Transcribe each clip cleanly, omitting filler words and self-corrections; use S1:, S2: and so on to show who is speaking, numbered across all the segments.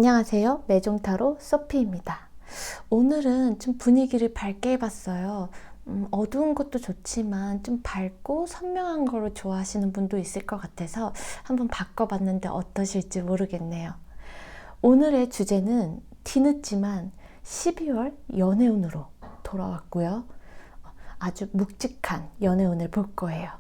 S1: 안녕하세요. 매종타로 소피입니다. 오늘은 좀 분위기를 밝게 해봤어요. 어두운 것도 좋지만 좀 밝고 선명한 거를 좋아하시는 분도 있을 것 같아서 한번 바꿔봤는데 어떠실지 모르겠네요. 오늘의 주제는 뒤늦지만 12월 연애운으로 돌아왔고요. 아주 묵직한 연애운을 볼 거예요.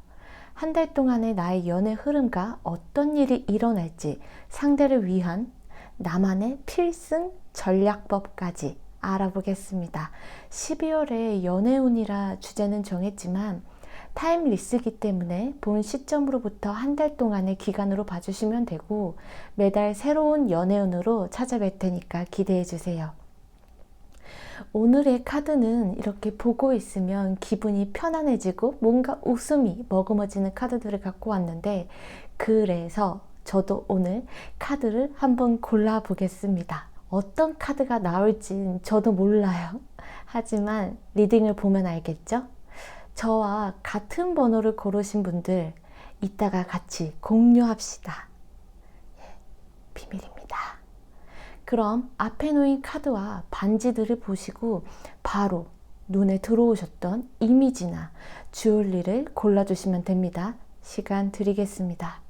S1: 한 달 동안의 나의 연애 흐름과 어떤 일이 일어날지 상대를 위한 나만의 필승 전략법까지 알아보겠습니다. 12월에 연애운이라 주제는 정했지만 타임리스기 때문에 본 시점으로부터 한 달 동안의 기간으로 봐주시면 되고 매달 새로운 연애운으로 찾아뵐 테니까 기대해 주세요. 오늘의 카드는 이렇게 보고 있으면 기분이 편안해지고 뭔가 웃음이 머금어지는 카드들을 갖고 왔는데, 그래서 저도 오늘 카드를 한번 골라보겠습니다. 어떤 카드가 나올진 저도 몰라요. 하지만 리딩을 보면 알겠죠? 저와 같은 번호를 고르신 분들 이따가 같이 공유합시다. 비밀입니다. 그럼 앞에 놓인 카드와 반지들을 보시고 바로 눈에 들어오셨던 이미지나 주얼리를 골라주시면 됩니다. 시간 드리겠습니다.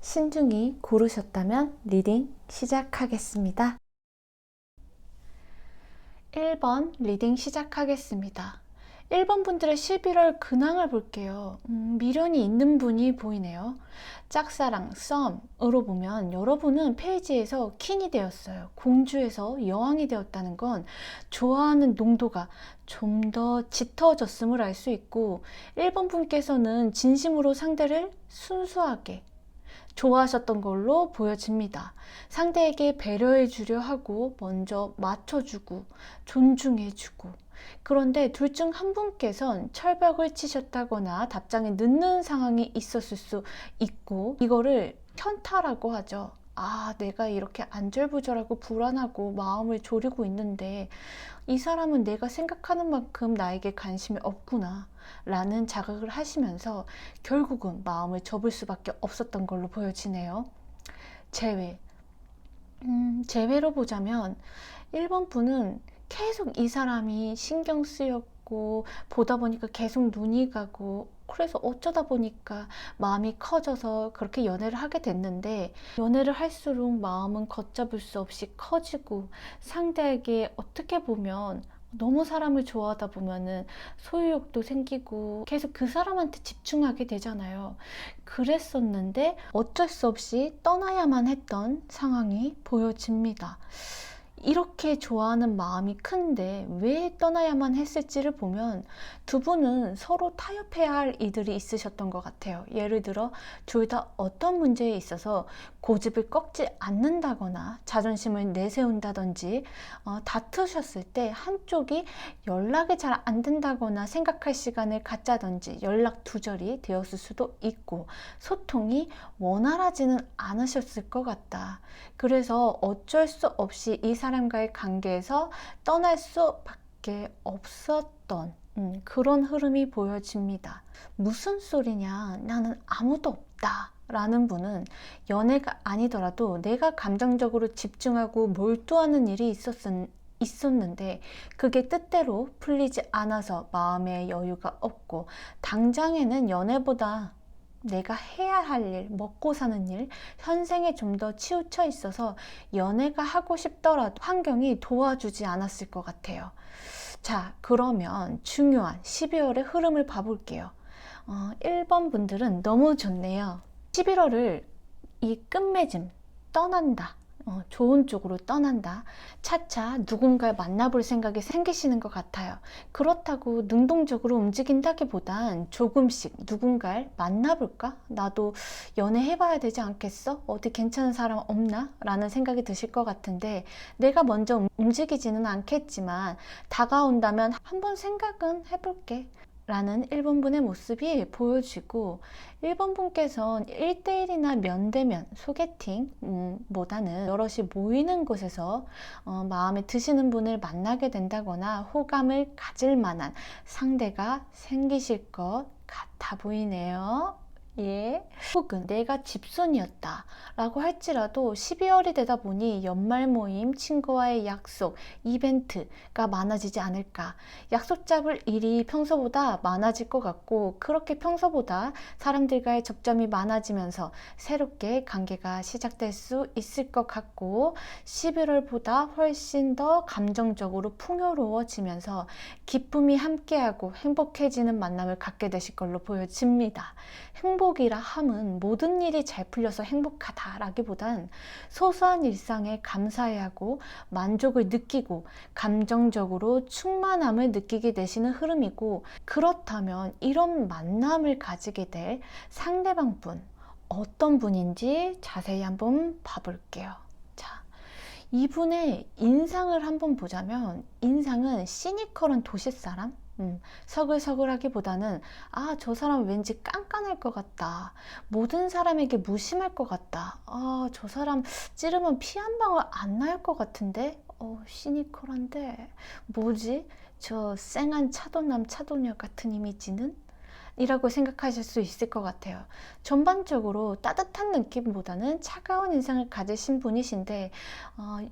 S1: 신중히 고르셨다면 리딩 시작하겠습니다. 1번 리딩 시작하겠습니다. 1번 분들의 11월 근황을 볼게요. 미련이 있는 분이 보이네요. 짝사랑, 썸으로 보면 여러분은 페이지에서 퀸이 되었어요. 공주에서 여왕이 되었다는 건 좋아하는 농도가 좀 더 짙어졌음을 알 수 있고, 1번 분께서는 진심으로 상대를 순수하게 좋아하셨던 걸로 보여집니다. 상대에게 배려해 주려 하고 먼저 맞춰주고 존중해주고, 그런데 둘 중 한 분께선 철벽을 치셨다거나 답장에 늦는 상황이 있었을 수 있고, 이거를 현타라고 하죠. 내가 이렇게 안절부절하고 불안하고 마음을 졸이고 있는데 이 사람은 내가 생각하는 만큼 나에게 관심이 없구나 라는 자각을 하시면서 결국은 마음을 접을 수밖에 없었던 걸로 보여지네요. 제외로 보자면 1번 분은 계속 이 사람이 신경 쓰였고 보다 보니까 계속 눈이 가고, 그래서 어쩌다 보니까 마음이 커져서 그렇게 연애를 하게 됐는데, 연애를 할수록 마음은 걷잡을 수 없이 커지고 상대에게 어떻게 보면 너무 사람을 좋아하다 보면은 소유욕도 생기고 계속 그 사람한테 집중하게 되잖아요. 그랬었는데 어쩔 수 없이 떠나야만 했던 상황이 보여집니다. 이렇게 좋아하는 마음이 큰데 왜 떠나야만 했을지를 보면 두 분은 서로 타협해야 할 이들이 있으셨던 것 같아요. 예를 들어 둘 다 어떤 문제에 있어서 고집을 꺾지 않는다거나 자존심을 내세운다든지, 다투셨을 때 한쪽이 연락이 잘 안 된다거나 생각할 시간을 갖자든지 연락 두절이 되었을 수도 있고, 소통이 원활하지는 않으셨을 것 같다. 그래서 어쩔 수 없이 이 사람과의 관계에서 떠날 수밖에 없었던 그런 흐름이 보여집니다. 무슨 소리냐, 나는 아무도 없다 라는 분은 연애가 아니더라도 내가 감정적으로 집중하고 몰두하는 일이 있었는데 그게 뜻대로 풀리지 않아서 마음의 여유가 없고, 당장에는 연애보다 내가 해야 할 일, 먹고 사는 일, 현생에 좀 더 치우쳐 있어서 연애가 하고 싶더라도 환경이 도와주지 않았을 것 같아요. 자, 그러면 중요한 12월의 흐름을 봐볼게요. 1번 분들은 너무 좋네요. 11월을 이 끝맺음, 떠난다, 좋은 쪽으로 떠난다. 차차 누군가를 만나볼 생각이 생기시는 것 같아요. 그렇다고 능동적으로 움직인다기보단 조금씩 누군가를 만나볼까? 나도 연애해봐야 되지 않겠어? 어디 괜찮은 사람 없나? 라는 생각이 드실 것 같은데, 내가 먼저 움직이지는 않겠지만 다가온다면 한번 생각은 해볼게 라는 1번분의 모습이 보여지고, 1번분께서는 1대1이나 면대면 소개팅 보다는 여럿이 모이는 곳에서 마음에 드시는 분을 만나게 된다거나 호감을 가질 만한 상대가 생기실 것 같아 보이네요. 예. 혹은 내가 집순이었다 라고 할지라도 12월이 되다 보니 연말 모임, 친구와의 약속, 이벤트가 많아지지 않을까. 약속 잡을 일이 평소보다 많아질 것 같고, 그렇게 평소보다 사람들과의 접점이 많아지면서 새롭게 관계가 시작될 수 있을 것 같고, 11월보다 훨씬 더 감정적으로 풍요로워지면서 기쁨이 함께하고 행복해지는 만남을 갖게 되실 걸로 보여집니다. 행복이라 함은 모든 일이 잘 풀려서 행복하다라기보단 소소한 일상에 감사해하고 만족을 느끼고 감정적으로 충만함을 느끼게 되시는 흐름이고, 그렇다면 이런 만남을 가지게 될 상대방 분, 어떤 분인지 자세히 한번 봐볼게요. 자, 이분의 인상을 한번 보자면, 인상은 시니컬한 도시사람? 서글서글하기보다는 저 사람 왠지 깐깐할 것 같다. 모든 사람에게 무심할 것 같다. 저 사람 찌르면 피 한 방울 안 날 것 같은데? 시니컬한데 뭐지? 저 쌩한 차도남 차도녀 같은 이미지는? 이라고 생각하실 수 있을 것 같아요. 전반적으로 따뜻한 느낌보다는 차가운 인상을 가지신 분이신데,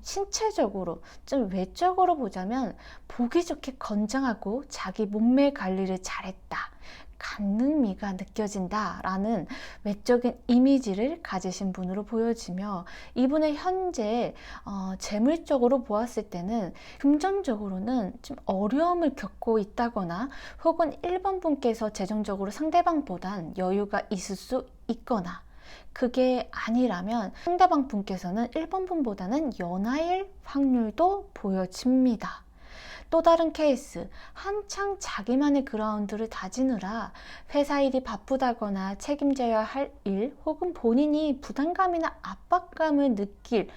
S1: 신체적으로 좀 외적으로 보자면 보기 좋게 건장하고 자기 몸매 관리를 잘했다, 간능미가 느껴진다 라는 외적인 이미지를 가지신 분으로 보여지며, 이분의 현재 재물적으로 보았을 때는 금전적으로는 좀 어려움을 겪고 있다거나, 혹은 1번 분께서 재정적으로 상대방보단 여유가 있을 수 있거나, 그게 아니라면 상대방 분께서는 1번 분보다는 연하일 확률도 보여집니다. 또 다른 케이스, 한창 자기만의 그라운드를 다지느라 회사 일이 바쁘다거나 책임져야 할 일, 혹은 본인이 부담감이나 압박감을 느낄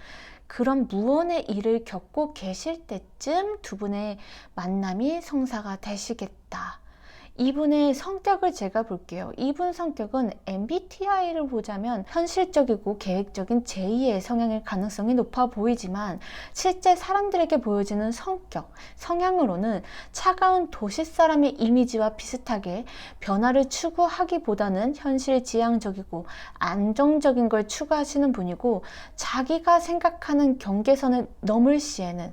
S1: 그런 무언의 일을 겪고 계실 때쯤 두 분의 만남이 성사가 되시겠다. 이분의 성격을 제가 볼게요. 이분 성격은 MBTI를 보자면 현실적이고 계획적인 제2의 성향일 가능성이 높아 보이지만, 실제 사람들에게 보여지는 성격, 성향으로는 차가운 도시 사람의 이미지와 비슷하게 변화를 추구하기보다는 현실지향적이고 안정적인 걸 추구하시는 분이고, 자기가 생각하는 경계선을 넘을 시에는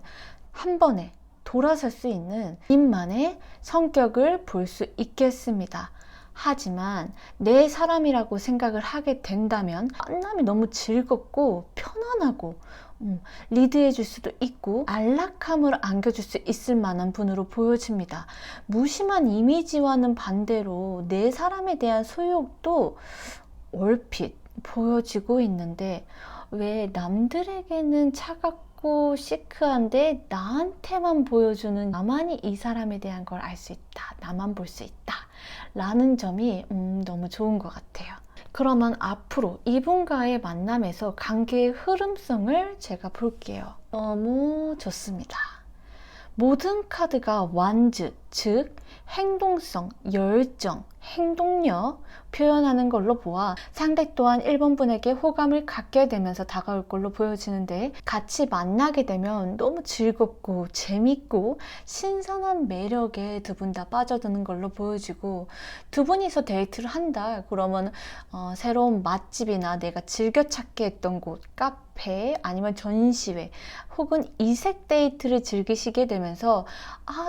S1: 한 번에 돌아설 수 있는 본인만의 성격을 볼 수 있겠습니다. 하지만 내 사람이라고 생각을 하게 된다면 만남이 너무 즐겁고 편안하고 리드해 줄 수도 있고 안락함을 안겨줄 수 있을 만한 분으로 보여집니다. 무심한 이미지와는 반대로 내 사람에 대한 소유욕도 얼핏 보여지고 있는데, 왜 남들에게는 차갑고 시크한데 나한테만 보여주는, 나만이 이 사람에 대한 걸 알 수 있다, 나만 볼 수 있다 라는 점이 너무 좋은 것 같아요. 그러면 앞으로 이분과의 만남에서 관계의 흐름성을 제가 볼게요. 너무 좋습니다. 모든 카드가 완즈, 즉 행동성, 열정, 행동력 표현하는 걸로 보아 상대 또한 1번 분에게 호감을 갖게 되면서 다가올 걸로 보여지는데, 같이 만나게 되면 너무 즐겁고 재밌고 신선한 매력에 두 분 다 빠져드는 걸로 보여지고, 두 분이서 데이트를 한다 그러면 새로운 맛집이나 내가 즐겨 찾게 했던 곳, 카페 아니면 전시회 혹은 이색 데이트를 즐기시게 되면서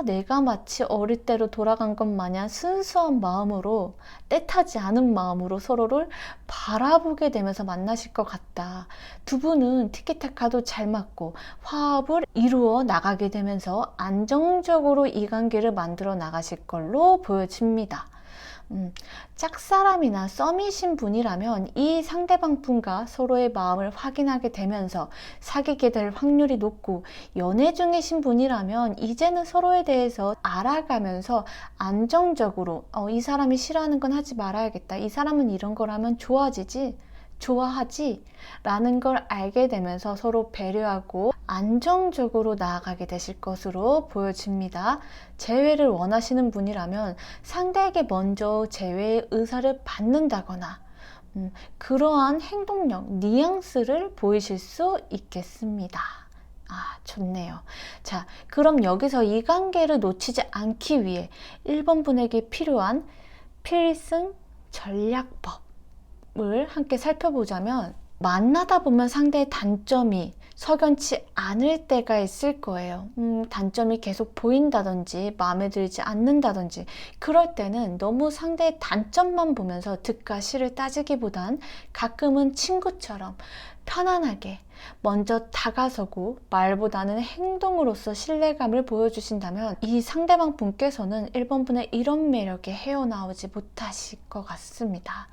S1: 내가 마치 어릴 때로 돌아간 것 마냥 순수한 마음으로, 때타지 않은 마음으로 서로를 바라보게 되면서 만나실 것 같다. 두 분은 티키타카도 잘 맞고 화합을 이루어 나가게 되면서 안정적으로 이 관계를 만들어 나가실 걸로 보여집니다. 짝사람이나 썸이신 분이라면 이 상대방 분과 서로의 마음을 확인하게 되면서 사귀게 될 확률이 높고, 연애 중이신 분이라면 이제는 서로에 대해서 알아가면서 안정적으로 이 사람이 싫어하는 건 하지 말아야겠다, 이 사람은 이런 걸 하면 좋아하지 라는 걸 알게 되면서 서로 배려하고 안정적으로 나아가게 되실 것으로 보여집니다. 재회를 원하시는 분이라면 상대에게 먼저 재회의 의사를 받는다거나 그러한 행동력, 뉘앙스를 보이실 수 있겠습니다. 좋네요. 자, 그럼 여기서 이 관계를 놓치지 않기 위해 1번 분에게 필요한 필승 전략법을 함께 살펴보자면, 만나다 보면 상대의 단점이 석연치 않을 때가 있을 거예요. 단점이 계속 보인다든지 마음에 들지 않는다든지, 그럴 때는 너무 상대의 단점만 보면서 득과 실을 따지기보단 가끔은 친구처럼 편안하게 먼저 다가서고 말보다는 행동으로서 신뢰감을 보여주신다면 이 상대방 분께서는 1번 분의 이런 매력에 헤어나오지 못하실 것 같습니다.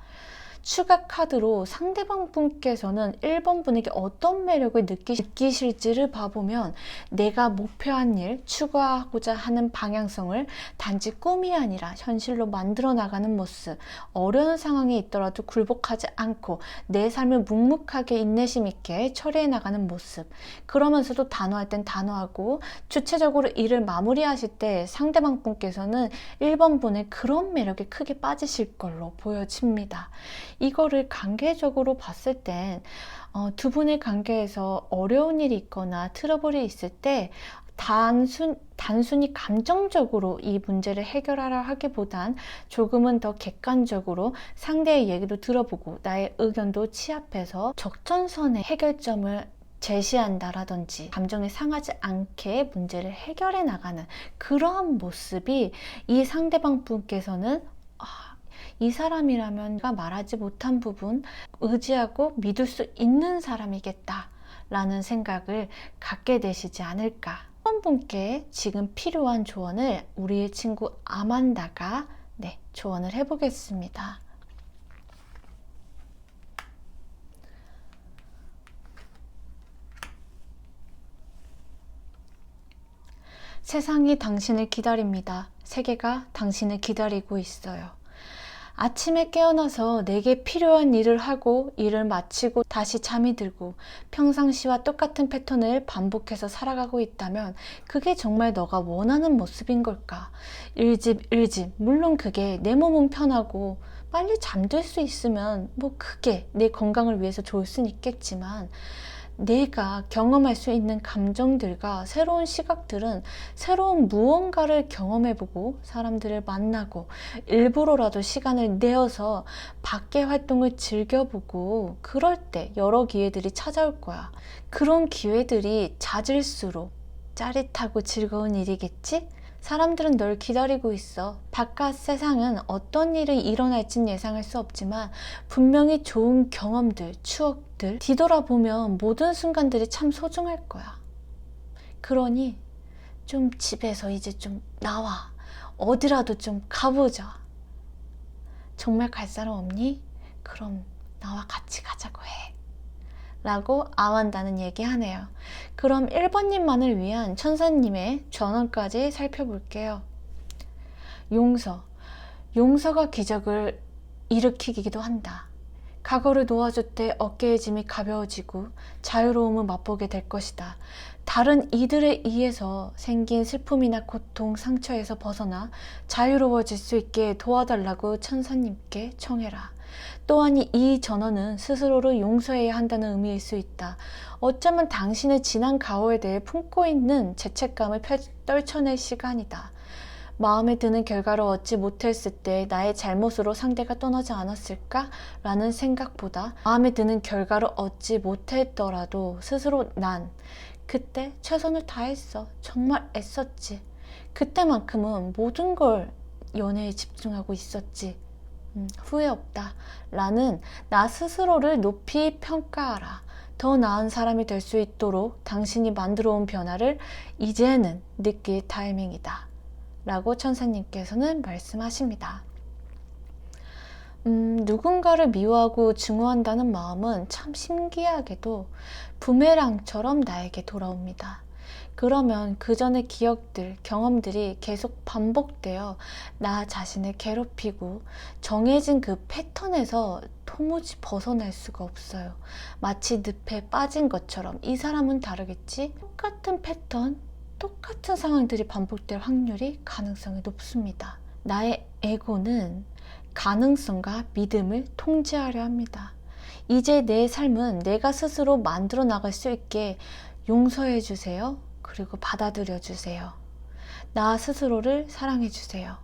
S1: 추가 카드로 상대방 분께서는 1번 분에게 어떤 매력을 느끼실지를 봐보면, 내가 목표한 일, 추구하고자 하는 방향성을 단지 꿈이 아니라 현실로 만들어 나가는 모습, 어려운 상황에 있더라도 굴복하지 않고 내 삶을 묵묵하게 인내심 있게 처리해 나가는 모습, 그러면서도 단호할 땐 단호하고 주체적으로 일을 마무리하실 때 상대방 분께서는 1번 분의 그런 매력에 크게 빠지실 걸로 보여집니다. 이거를 관계적으로 봤을 땐 두 분의 관계에서 어려운 일이 있거나 트러블이 있을 때 단순히 감정적으로 이 문제를 해결하려 하기보단 조금은 더 객관적으로 상대의 얘기도 들어보고 나의 의견도 취합해서 적전선의 해결점을 제시한다라든지 감정이 상하지 않게 문제를 해결해 나가는 그러한 모습이 이 상대방 분께서는 이 사람이라면 내가 말하지 못한 부분 의지하고 믿을 수 있는 사람이겠다 라는 생각을 갖게 되시지 않을까. 한 분께 지금 필요한 조언을 우리의 친구 아만다가 조언을 해보겠습니다. 세상이 당신을 기다립니다. 세계가 당신을 기다리고 있어요. 아침에 깨어나서 내게 필요한 일을 하고 일을 마치고 다시 잠이 들고 평상시와 똑같은 패턴을 반복해서 살아가고 있다면 그게 정말 너가 원하는 모습인 걸까? 일집 물론 그게 내 몸은 편하고 빨리 잠들 수 있으면 그게 내 건강을 위해서 좋을 수는 있겠지만, 내가 경험할 수 있는 감정들과 새로운 시각들은 새로운 무언가를 경험해보고 사람들을 만나고 일부러라도 시간을 내어서 밖의 활동을 즐겨보고, 그럴 때 여러 기회들이 찾아올 거야. 그런 기회들이 잦을수록 짜릿하고 즐거운 일이겠지? 사람들은 널 기다리고 있어. 바깥 세상은 어떤 일이 일어날진 예상할 수 없지만 분명히 좋은 경험들, 추억들 뒤돌아보면 모든 순간들이 참 소중할 거야. 그러니 좀 집에서 이제 좀 나와. 어디라도 좀 가보자. 정말 갈 사람 없니? 그럼 나와 같이 가자고 해. 라고 아만다는 얘기하네요. 그럼 1번님만을 위한 천사님의 전언까지 살펴볼게요. 용서가 기적을 일으키기도 한다. 과거를 놓아줄 때 어깨의 짐이 가벼워지고 자유로움을 맛보게 될 것이다. 다른 이들에 의해서 생긴 슬픔이나 고통, 상처에서 벗어나 자유로워질 수 있게 도와달라고 천사님께 청해라. 또한 이 전언은 스스로를 용서해야 한다는 의미일 수 있다. 어쩌면 당신의 지난 과거에 대해 품고 있는 죄책감을 떨쳐낼 시간이다. 마음에 드는 결과를 얻지 못했을 때 나의 잘못으로 상대가 떠나지 않았을까? 라는 생각보다 마음에 드는 결과를 얻지 못했더라도 스스로 난 그때 최선을 다했어. 정말 애썼지. 그때만큼은 모든 걸 연애에 집중하고 있었지. 후회 없다 라는 나 스스로를 높이 평가하라. 더 나은 사람이 될 수 있도록 당신이 만들어 온 변화를 이제는 느낄 타이밍이다 라고 천사님께서는 말씀하십니다. 누군가를 미워하고 증오한다는 마음은 참 신기하게도 부메랑처럼 나에게 돌아옵니다. 그러면 그 전의 기억들, 경험들이 계속 반복되어 나 자신을 괴롭히고 정해진 그 패턴에서 도무지 벗어날 수가 없어요. 마치 늪에 빠진 것처럼 이 사람은 다르겠지? 똑같은 패턴, 똑같은 상황들이 반복될 확률이 가능성이 높습니다. 나의 에고는 가능성과 믿음을 통제하려 합니다. 이제 내 삶은 내가 스스로 만들어 나갈 수 있게 용서해 주세요. 그리고 받아들여 주세요. 나 스스로를 사랑해 주세요.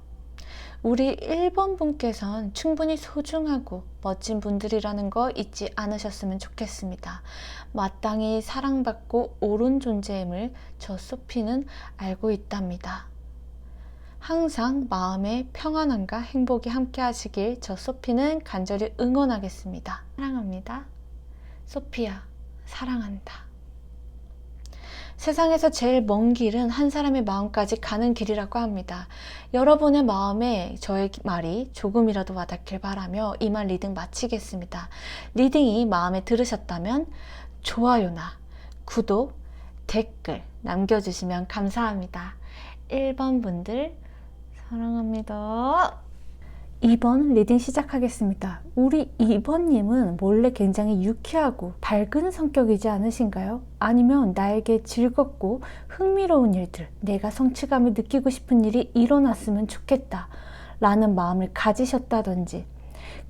S1: 우리 1번 분께선 충분히 소중하고 멋진 분들이라는 거 잊지 않으셨으면 좋겠습니다. 마땅히 사랑받고 옳은 존재임을 저 소피는 알고 있답니다. 항상 마음의 평안함과 행복이 함께 하시길 저 소피는 간절히 응원하겠습니다. 사랑합니다. 소피야, 사랑한다. 세상에서 제일 먼 길은 한 사람의 마음까지 가는 길이라고 합니다. 여러분의 마음에 저의 말이 조금이라도 와닿길 바라며 이만 리딩 마치겠습니다. 리딩이 마음에 들으셨다면 좋아요나 구독, 댓글 남겨주시면 감사합니다. 1번 분들 사랑합니다. 2번 리딩 시작하겠습니다. 우리 2번님은 원래 굉장히 유쾌하고 밝은 성격이지 않으신가요? 아니면 나에게 즐겁고 흥미로운 일들, 내가 성취감을 느끼고 싶은 일이 일어났으면 좋겠다 라는 마음을 가지셨다든지,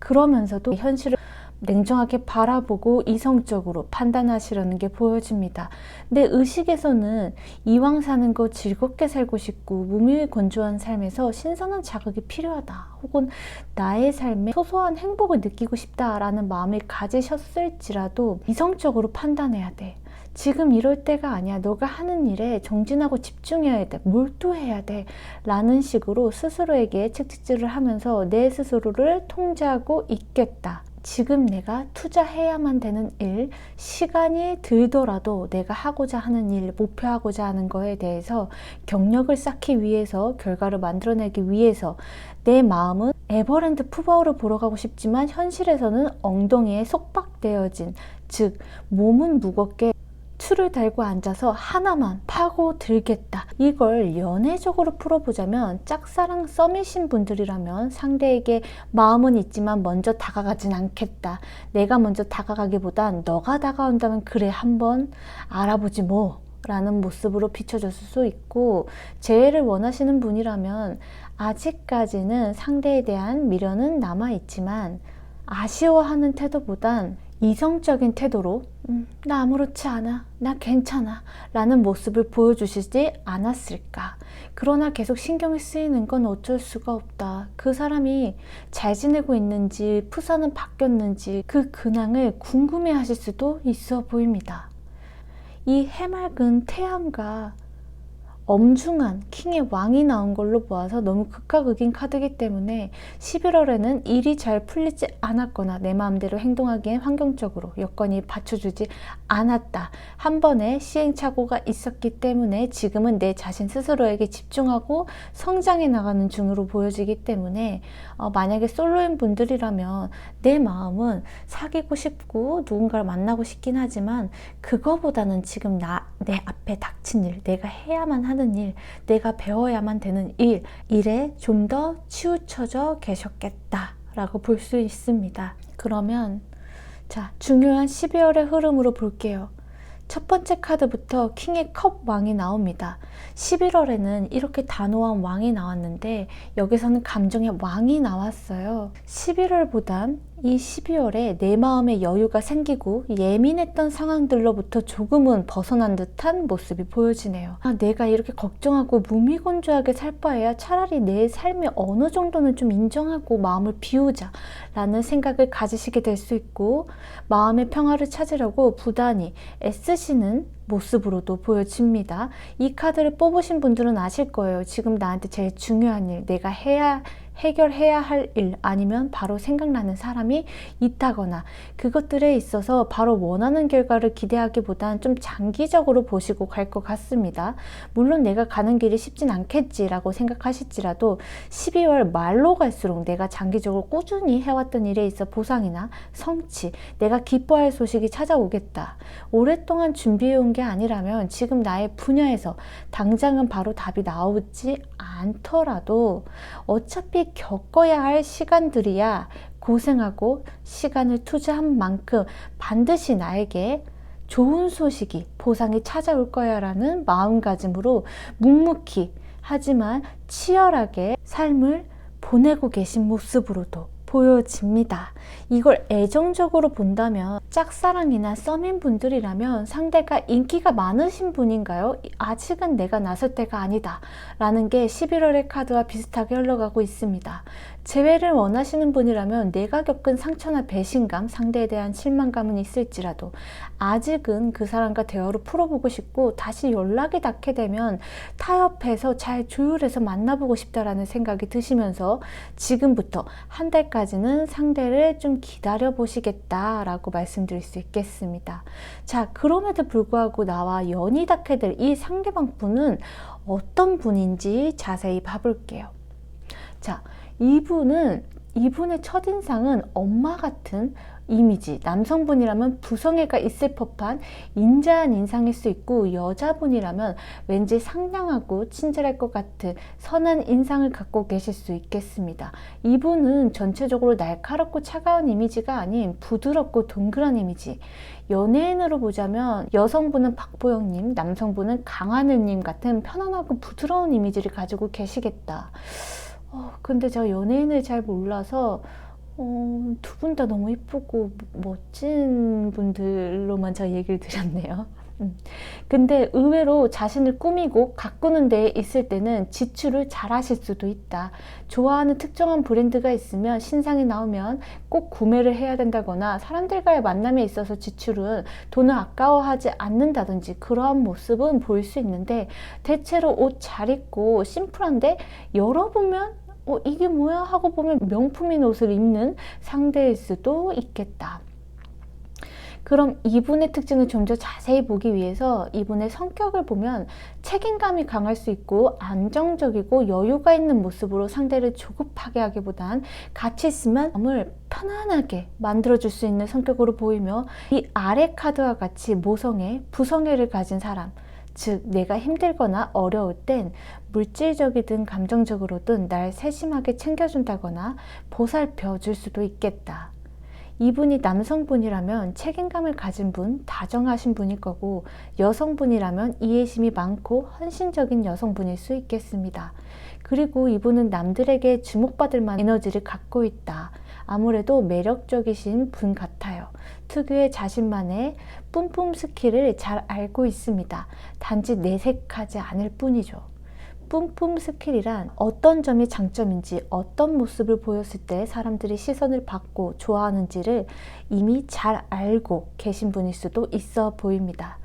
S1: 그러면서도 현실을 냉정하게 바라보고 이성적으로 판단하시려는 게 보여집니다. 내 의식에서는 이왕 사는 거 즐겁게 살고 싶고 무미의 건조한 삶에서 신선한 자극이 필요하다, 혹은 나의 삶에 소소한 행복을 느끼고 싶다라는 마음을 가지셨을지라도 이성적으로 판단해야 돼. 지금 이럴 때가 아니야. 너가 하는 일에 정진하고 집중해야 돼. 몰두해야 돼. 라는 식으로 스스로에게 채찍질을 하면서 내 스스로를 통제하고 있겠다. 지금 내가 투자해야만 되는 일, 시간이 들더라도 내가 하고자 하는 일, 목표하고자 하는 거에 대해서 경력을 쌓기 위해서, 결과를 만들어내기 위해서 내 마음은 에버랜드 푸바오를 보러 가고 싶지만 현실에서는 엉덩이에 속박되어진, 즉 몸은 무겁게 틀을 달고 앉아서 하나만 파고 들겠다. 이걸 연애적으로 풀어보자면, 짝사랑 썸이신 분들이라면 상대에게 마음은 있지만 먼저 다가가진 않겠다. 내가 먼저 다가가기보단 너가 다가온다면 그래 한번 알아보지 뭐 라는 모습으로 비춰졌을 수 있고, 재회를 원하시는 분이라면 아직까지는 상대에 대한 미련은 남아있지만 아쉬워하는 태도보단 이성적인 태도로 나 아무렇지 않아, 나 괜찮아 라는 모습을 보여주시지 않았을까. 그러나 계속 신경이 쓰이는 건 어쩔 수가 없다. 그 사람이 잘 지내고 있는지, 푸사는 바뀌었는지 그 근황을 궁금해 하실 수도 있어 보입니다. 이 해맑은 태양과 엄중한 킹의 왕이 나온 걸로 보아서 너무 극과 극인 카드이기 때문에 11월에는 일이 잘 풀리지 않았거나 내 마음대로 행동하기엔 환경적으로 여건이 받쳐주지 않았다. 한 번의 시행착오가 있었기 때문에 지금은 내 자신 스스로에게 집중하고 성장해 나가는 중으로 보여지기 때문에 만약에 솔로인 분들이라면 내 마음은 사귀고 싶고 누군가를 만나고 싶긴 하지만 그거보다는 지금 내 앞에 닥친 일, 내가 해야만 하는 일, 내가 배워야만 되는 일에 좀 더 치우쳐져 계셨겠다 라고 볼 수 있습니다. 그러면 자, 중요한 12월의 흐름으로 볼게요. 첫 번째 카드부터 킹의 컵 왕이 나옵니다. 11월에는 이렇게 단호한 왕이 나왔는데 여기서는 감정의 왕이 나왔어요. 11월보단 이 12월에 내 마음에 여유가 생기고 예민했던 상황들로부터 조금은 벗어난 듯한 모습이 보여지네요. 내가 이렇게 걱정하고 무미건조하게 살 바에야 차라리 내 삶의 어느 정도는 좀 인정하고 마음을 비우자 라는 생각을 가지시게 될 수 있고, 마음의 평화를 찾으려고 부단히 애쓰시는 모습으로도 보여집니다. 이 카드를 뽑으신 분들은 아실 거예요. 지금 나한테 제일 중요한 일, 내가 해야 해결해야 할 일 아니면 바로 생각나는 사람이 있다거나 그것들에 있어서 바로 원하는 결과를 기대하기보단 좀 장기적으로 보시고 갈 것 같습니다. 물론 내가 가는 길이 쉽진 않겠지라고 생각하실지라도 12월 말로 갈수록 내가 장기적으로 꾸준히 해왔던 일에 있어 보상이나 성취, 내가 기뻐할 소식이 찾아오겠다. 오랫동안 준비해온 게 아니라면 지금 나의 분야에서 당장은 바로 답이 나오지 않더라도 어차피 겪어야 할 시간들이야 고생하고 시간을 투자한 만큼 반드시 나에게 좋은 소식이, 보상이 찾아올 거야 라는 마음가짐으로 묵묵히 하지만 치열하게 삶을 보내고 계신 모습으로도 보여집니다. 이걸 애정적으로 본다면 짝사랑이나 썸인 분들이라면 상대가 인기가 많으신 분인가요? 아직은 내가 나설 때가 아니다 라는 게 11월의 카드와 비슷하게 흘러가고 있습니다. 재회를 원하시는 분이라면 내가 겪은 상처나 배신감, 상대에 대한 실망감은 있을지라도 아직은 그 사람과 대화로 풀어보고 싶고 다시 연락이 닿게 되면 타협해서 잘 조율해서 만나보고 싶다라는 생각이 드시면서 지금부터 한 달까지는 상대를 좀 기다려 보시겠다라고 말씀드릴 수 있겠습니다. 자, 그럼에도 불구하고 나와 연이 닿게 될 이 상대방 분은 어떤 분인지 자세히 봐볼게요. 자, 이분의 첫인상은 엄마 같은 이미지, 남성분이라면 부성애가 있을 법한 인자한 인상일 수 있고 여자분이라면 왠지 상냥하고 친절할 것 같은 선한 인상을 갖고 계실 수 있겠습니다. 이분은 전체적으로 날카롭고 차가운 이미지가 아닌 부드럽고 동그란 이미지, 연예인으로 보자면 여성분은 박보영님, 남성분은 강하늘님 같은 편안하고 부드러운 이미지를 가지고 계시겠다. 근데 제가 연예인을 잘 몰라서 두 분 다 너무 이쁘고 멋진 분들로만 제가 얘기를 드렸네요. 근데 의외로 자신을 꾸미고 가꾸는 데에 있을 때는 지출을 잘 하실 수도 있다. 좋아하는 특정한 브랜드가 있으면 신상이 나오면 꼭 구매를 해야 된다거나 사람들과의 만남에 있어서 지출은 돈을 아까워하지 않는다든지 그러한 모습은 보일 수 있는데 대체로 옷 잘 입고 심플한데 열어보면 이게 뭐야 하고 보면 명품인 옷을 입는 상대일 수도 있겠다. 그럼 이분의 특징을 좀 더 자세히 보기 위해서 이분의 성격을 보면 책임감이 강할 수 있고 안정적이고 여유가 있는 모습으로 상대를 조급하게 하기보단 같이 있으면 마음을 편안하게 만들어줄 수 있는 성격으로 보이며 이 아래 카드와 같이 모성애, 부성애를 가진 사람, 즉 내가 힘들거나 어려울 땐 물질적이든 감정적으로든 날 세심하게 챙겨준다거나 보살펴 줄 수도 있겠다. 이분이 남성분이라면 책임감을 가진 분, 다정하신 분일 거고 여성분이라면 이해심이 많고 헌신적인 여성분일 수 있겠습니다. 그리고 이분은 남들에게 주목받을 만한 에너지를 갖고 있다. 아무래도 매력적이신 분 같아요. 특유의 자신만의 뿜뿜 스킬을 잘 알고 있습니다. 단지 내색하지 않을 뿐이죠. 뿜뿜 스킬이란 어떤 점이 장점인지 어떤 모습을 보였을 때 사람들이 시선을 받고 좋아하는지를 이미 잘 알고 계신 분일 수도 있어 보입니다.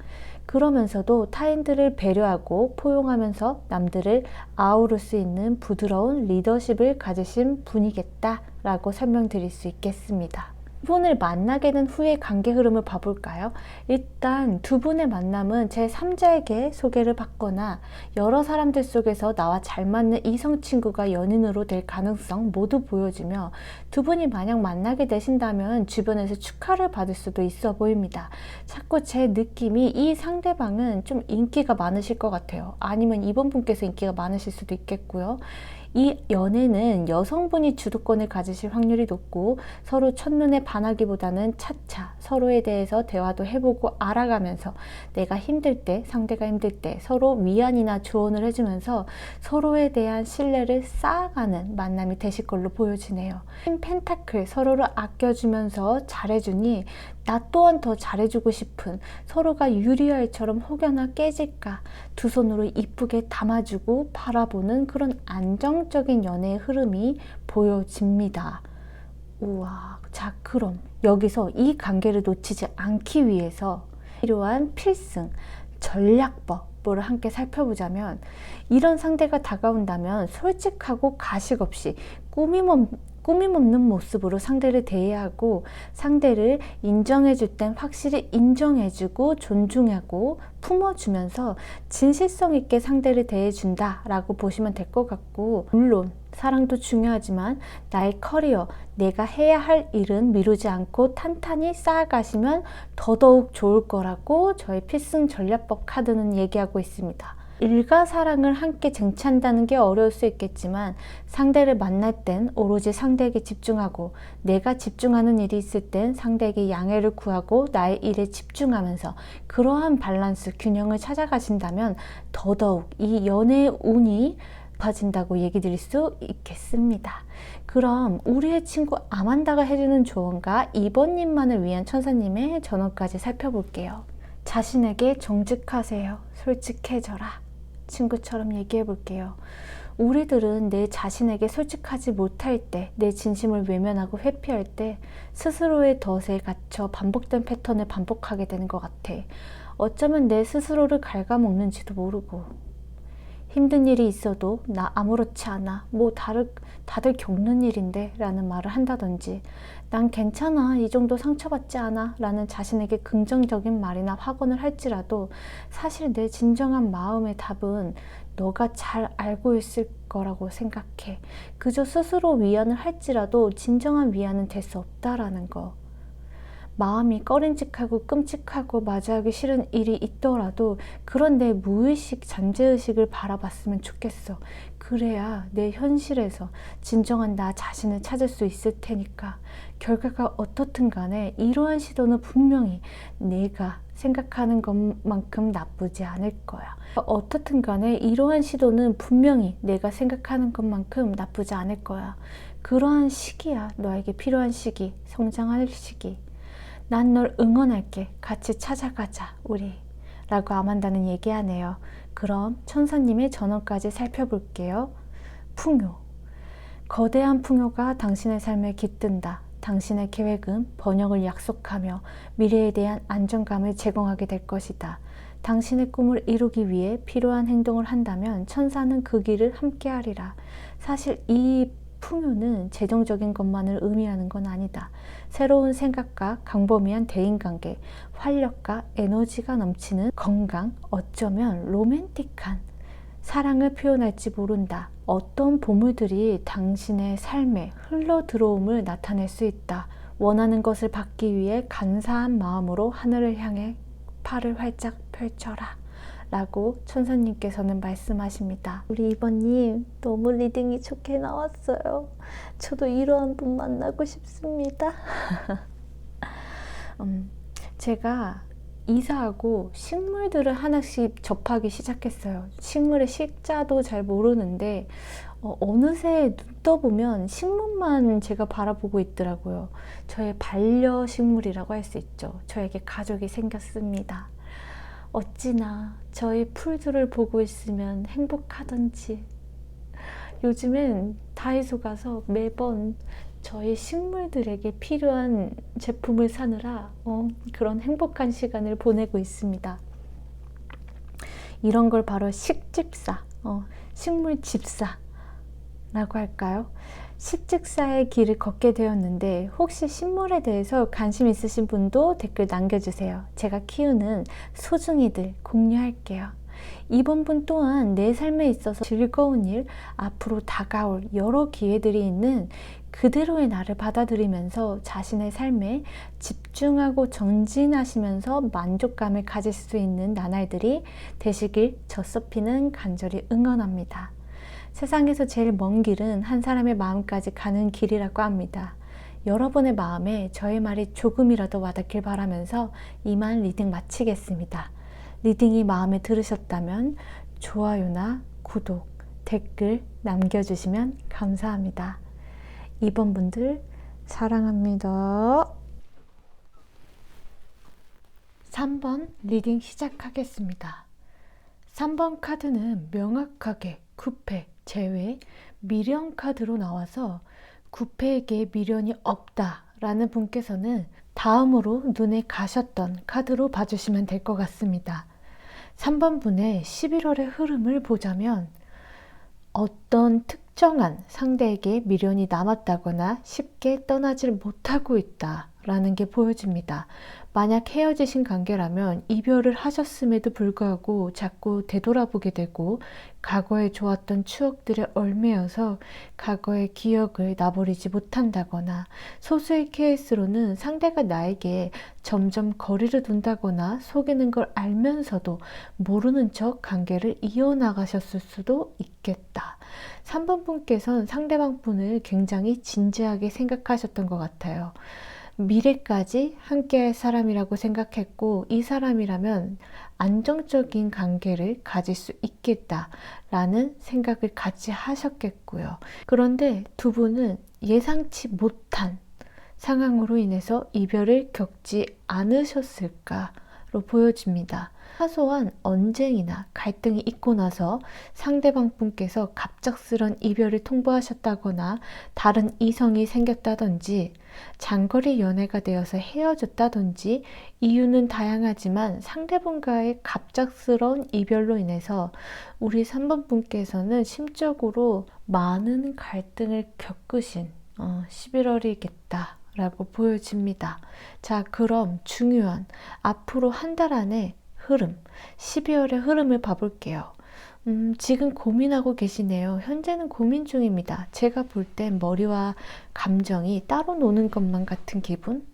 S1: 그러면서도 타인들을 배려하고 포용하면서 남들을 아우를 수 있는 부드러운 리더십을 가지신 분이겠다라고 설명드릴 수 있겠습니다. 이분을 만나게 된 후의 관계 흐름을 봐볼까요? 일단 두 분의 만남은 제3자에게 소개를 받거나 여러 사람들 속에서 나와 잘 맞는 이성 친구가 연인으로 될 가능성 모두 보여지며 두 분이 만약 만나게 되신다면 주변에서 축하를 받을 수도 있어 보입니다. 자꾸 제 느낌이 이 상대방은 좀 인기가 많으실 것 같아요. 아니면 이번 분께서 인기가 많으실 수도 있겠고요. 이 연애는 여성분이 주도권을 가지실 확률이 높고 서로 첫눈에 반하기보다는 차차 서로에 대해서 대화도 해보고 알아가면서 내가 힘들 때 상대가 힘들 때 서로 위안이나 조언을 해주면서 서로에 대한 신뢰를 쌓아가는 만남이 되실 걸로 보여지네요. 펜타클 서로를 아껴주면서 잘해주니 나 또한 더 잘해주고 싶은 서로가 유리알처럼 혹여나 깨질까 두 손으로 이쁘게 담아주고 바라보는 그런 안정적인 연애의 흐름이 보여집니다. 우와, 자 그럼 여기서 이 관계를 놓치지 않기 위해서 필요한 필승 전략법 모습을 함께 살펴보자면, 이런 상대가 다가온다면 솔직하고 가식 없이 꾸밈 없는 모습으로 상대를 대해야 하고, 상대를 인정해줄 땐 확실히 인정해주고 존중하고 품어주면서 진실성 있게 상대를 대해준다 라고 보시면 될 것 같고, 물론 사랑도 중요하지만 나의 커리어, 내가 해야 할 일은 미루지 않고 탄탄히 쌓아가시면 더더욱 좋을 거라고 저의 필승 전략법 카드는 얘기하고 있습니다. 일과 사랑을 함께 쟁취한다는 게 어려울 수 있겠지만, 상대를 만날 땐 오로지 상대에게 집중하고, 내가 집중하는 일이 있을 땐 상대에게 양해를 구하고 나의 일에 집중하면서 그러한 밸런스, 균형을 찾아가신다면 더더욱 이 연애의 운이 높아진다고 얘기 드릴 수 있겠습니다. 그럼 우리의 친구 아만다가 해주는 조언과 2번님만을 위한 천사님의 전언까지 살펴볼게요. 자신에게 정직하세요. 솔직해져라. 친구처럼 얘기해 볼게요. 우리들은 내 자신에게 솔직하지 못할 때, 내 진심을 외면하고 회피할 때 스스로의 덫에 갇혀 반복된 패턴을 반복하게 되는 것 같아. 어쩌면 내 스스로를 갉아먹는지도 모르고, 힘든 일이 있어도 나 아무렇지 않아, 뭐 다들 겪는 일인데 라는 말을 한다든지, 난 괜찮아, 이 정도 상처받지 않아 라는 자신에게 긍정적인 말이나 확언을 할지라도 사실 내 진정한 마음의 답은 너가 잘 알고 있을 거라고 생각해. 그저 스스로 위안을 할지라도 진정한 위안은 될 수 없다라는 거. 마음이 꺼림직하고 끔찍하고 마주하기 싫은 일이 있더라도 그런 내 무의식, 잠재의식을 바라봤으면 좋겠어. 그래야 내 현실에서 진정한 나 자신을 찾을 수 있을 테니까. 결과가 어떻든 간에 이러한 시도는 분명히 내가 생각하는 것만큼 나쁘지 않을 거야. 어떻든 간에 이러한 시도는 분명히 내가 생각하는 것만큼 나쁘지 않을 거야. 그러한 시기야. 너에게 필요한 시기, 성장할 시기. 난 널 응원할게. 같이 찾아가자, 우리. 라고 아만다는 얘기하네요. 그럼 천사님의 전언까지 살펴볼게요. 풍요. 거대한 풍요가 당신의 삶에 깃든다. 당신의 계획은 번영을 약속하며 미래에 대한 안정감을 제공하게 될 것이다. 당신의 꿈을 이루기 위해 필요한 행동을 한다면 천사는 그 길을 함께하리라. 사실 이 풍요는 재정적인 것만을 의미하는 건 아니다. 새로운 생각과 광범위한 대인관계, 활력과 에너지가 넘치는 건강, 어쩌면 로맨틱한 사랑을 표현할지 모른다. 어떤 보물들이 당신의 삶에 흘러들어옴을 나타낼 수 있다. 원하는 것을 받기 위해 간사한 마음으로 하늘을 향해 팔을 활짝 펼쳐라. 라고 천사님께서는 말씀하십니다. 우리 2번님 너무 리딩이 좋게 나왔어요. 저도 이러한 분 만나고 싶습니다. 제가 이사하고 식물들을 하나씩 접하기 시작했어요. 식물의 식자도 잘 모르는데 어느새 눈 떠보면 식물만 제가 바라보고 있더라고요. 저의 반려식물이라고 할 수 있죠. 저에게 가족이 생겼습니다. 어찌나 저의 풀들을 보고 있으면 행복하던지. 요즘엔 다이소 가서 매번 저희 식물들에게 필요한 제품을 사느라 그런 행복한 시간을 보내고 있습니다. 이런 걸 바로 식집사, 식물집사라고 할까요? 식집사의 길을 걷게 되었는데, 혹시 식물에 대해서 관심 있으신 분도 댓글 남겨주세요. 제가 키우는 소중이들 공유할게요. 이번 분 또한 내 삶에 있어서 즐거운 일, 앞으로 다가올 여러 기회들이 있는 그대로의 나를 받아들이면서 자신의 삶에 집중하고 전진하시면서 만족감을 가질 수 있는 나날들이 되시길 젖서피는 간절히 응원합니다. 세상에서 제일 먼 길은 한 사람의 마음까지 가는 길이라고 합니다. 여러분의 마음에 저의 말이 조금이라도 와닿길 바라면서 이만 리딩 마치겠습니다. 리딩이 마음에 들으셨다면 좋아요나 구독, 댓글 남겨주시면 감사합니다. 2번 분들 사랑합니다. 3번 리딩 시작하겠습니다. 3번 카드는 명확하게 9패, 제외, 미련 카드로 나와서 9패에게 미련이 없다 라는 분께서는 다음으로 눈에 가셨던 카드로 봐주시면 될 것 같습니다. 3번 분의 11월의 흐름을 보자면 어떤 특정한 상대에게 미련이 남았다거나 쉽게 떠나질 못하고 있다라는 게 보여집니다. 만약 헤어지신 관계라면 이별을 하셨음에도 불구하고 자꾸 되돌아보게 되고 과거에 좋았던 추억들에 얽매여서 과거의 기억을 놔버리지 못한다거나, 소수의 케이스로는 상대가 나에게 점점 거리를 둔다거나 속이는 걸 알면서도 모르는 척 관계를 이어나가셨을 수도 있겠다. 3번 분께서는 상대방 분을 굉장히 진지하게 생각하셨던 것 같아요. 미래까지 함께할 사람이라고 생각했고, 이 사람이라면 안정적인 관계를 가질 수 있겠다라는 생각을 같이 하셨겠고요. 그런데 두 분은 예상치 못한 상황으로 인해서 이별을 겪지 않으셨을까로 보여집니다. 사소한 언쟁이나 갈등이 있고 나서 상대방 분께서 갑작스런 이별을 통보하셨다거나 다른 이성이 생겼다든지 장거리 연애가 되어서 헤어졌다든지, 이유는 다양하지만 상대분과의 갑작스러운 이별로 인해서 우리 3번 분께서는 심적으로 많은 갈등을 겪으신 11월이겠다 라고 보여집니다. 자, 그럼 중요한 앞으로 한 달 안에 흐름, 12월의 흐름을 봐볼게요. 지금 고민하고 계시네요. 현재는 고민 중입니다. 제가 볼 땐 머리와 감정이 따로 노는 것만 같은 기분?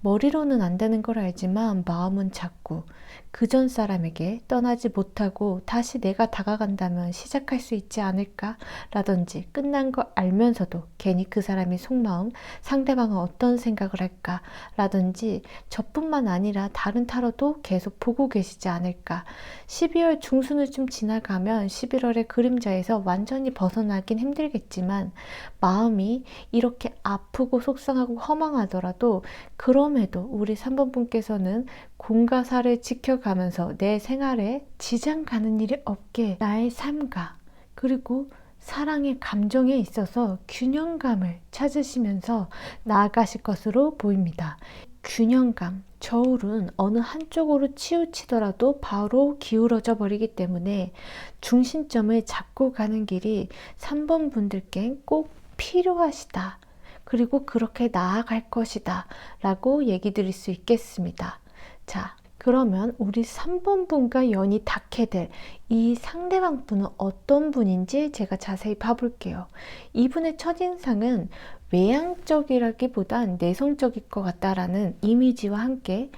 S1: 머리로는 안 되는 걸 알지만 마음은 자꾸 그 전 사람에게 떠나지 못하고 다시 내가 다가간다면 시작할 수 있지 않을까? 라든지, 끝난 거 알면서도 괜히 그 사람의 속마음, 상대방은 어떤 생각을 할까? 라든지, 저뿐만 아니라 다른 타로도 계속 보고 계시지 않을까? 12월 중순을 좀 지나가면 11월의 그림자에서 완전히 벗어나긴 힘들겠지만, 마음이 이렇게 아프고 속상하고 허망하더라도 그럼에도 우리 3번 분께서는 공과 사를 지켜가면서 내 생활에 지장 가는 일이 없게 나의 삶과 그리고 사랑의 감정에 있어서 균형감을 찾으시면서 나아가실 것으로 보입니다. 균형감, 저울은 어느 한쪽으로 치우치더라도 바로 기울어져 버리기 때문에 중심점을 잡고 가는 길이 3번 분들께 꼭 필요하시다. 그리고 그렇게 나아갈 것이다 라고 얘기 드릴 수 있겠습니다. 자, 그러면 우리 3번 분과 연이 닿게 될 이 상대방 분은 어떤 분인지 제가 자세히 봐볼게요. 이분의 첫인상은 외향적이라기보단 내성적일 것 같다라는 이미지와 함께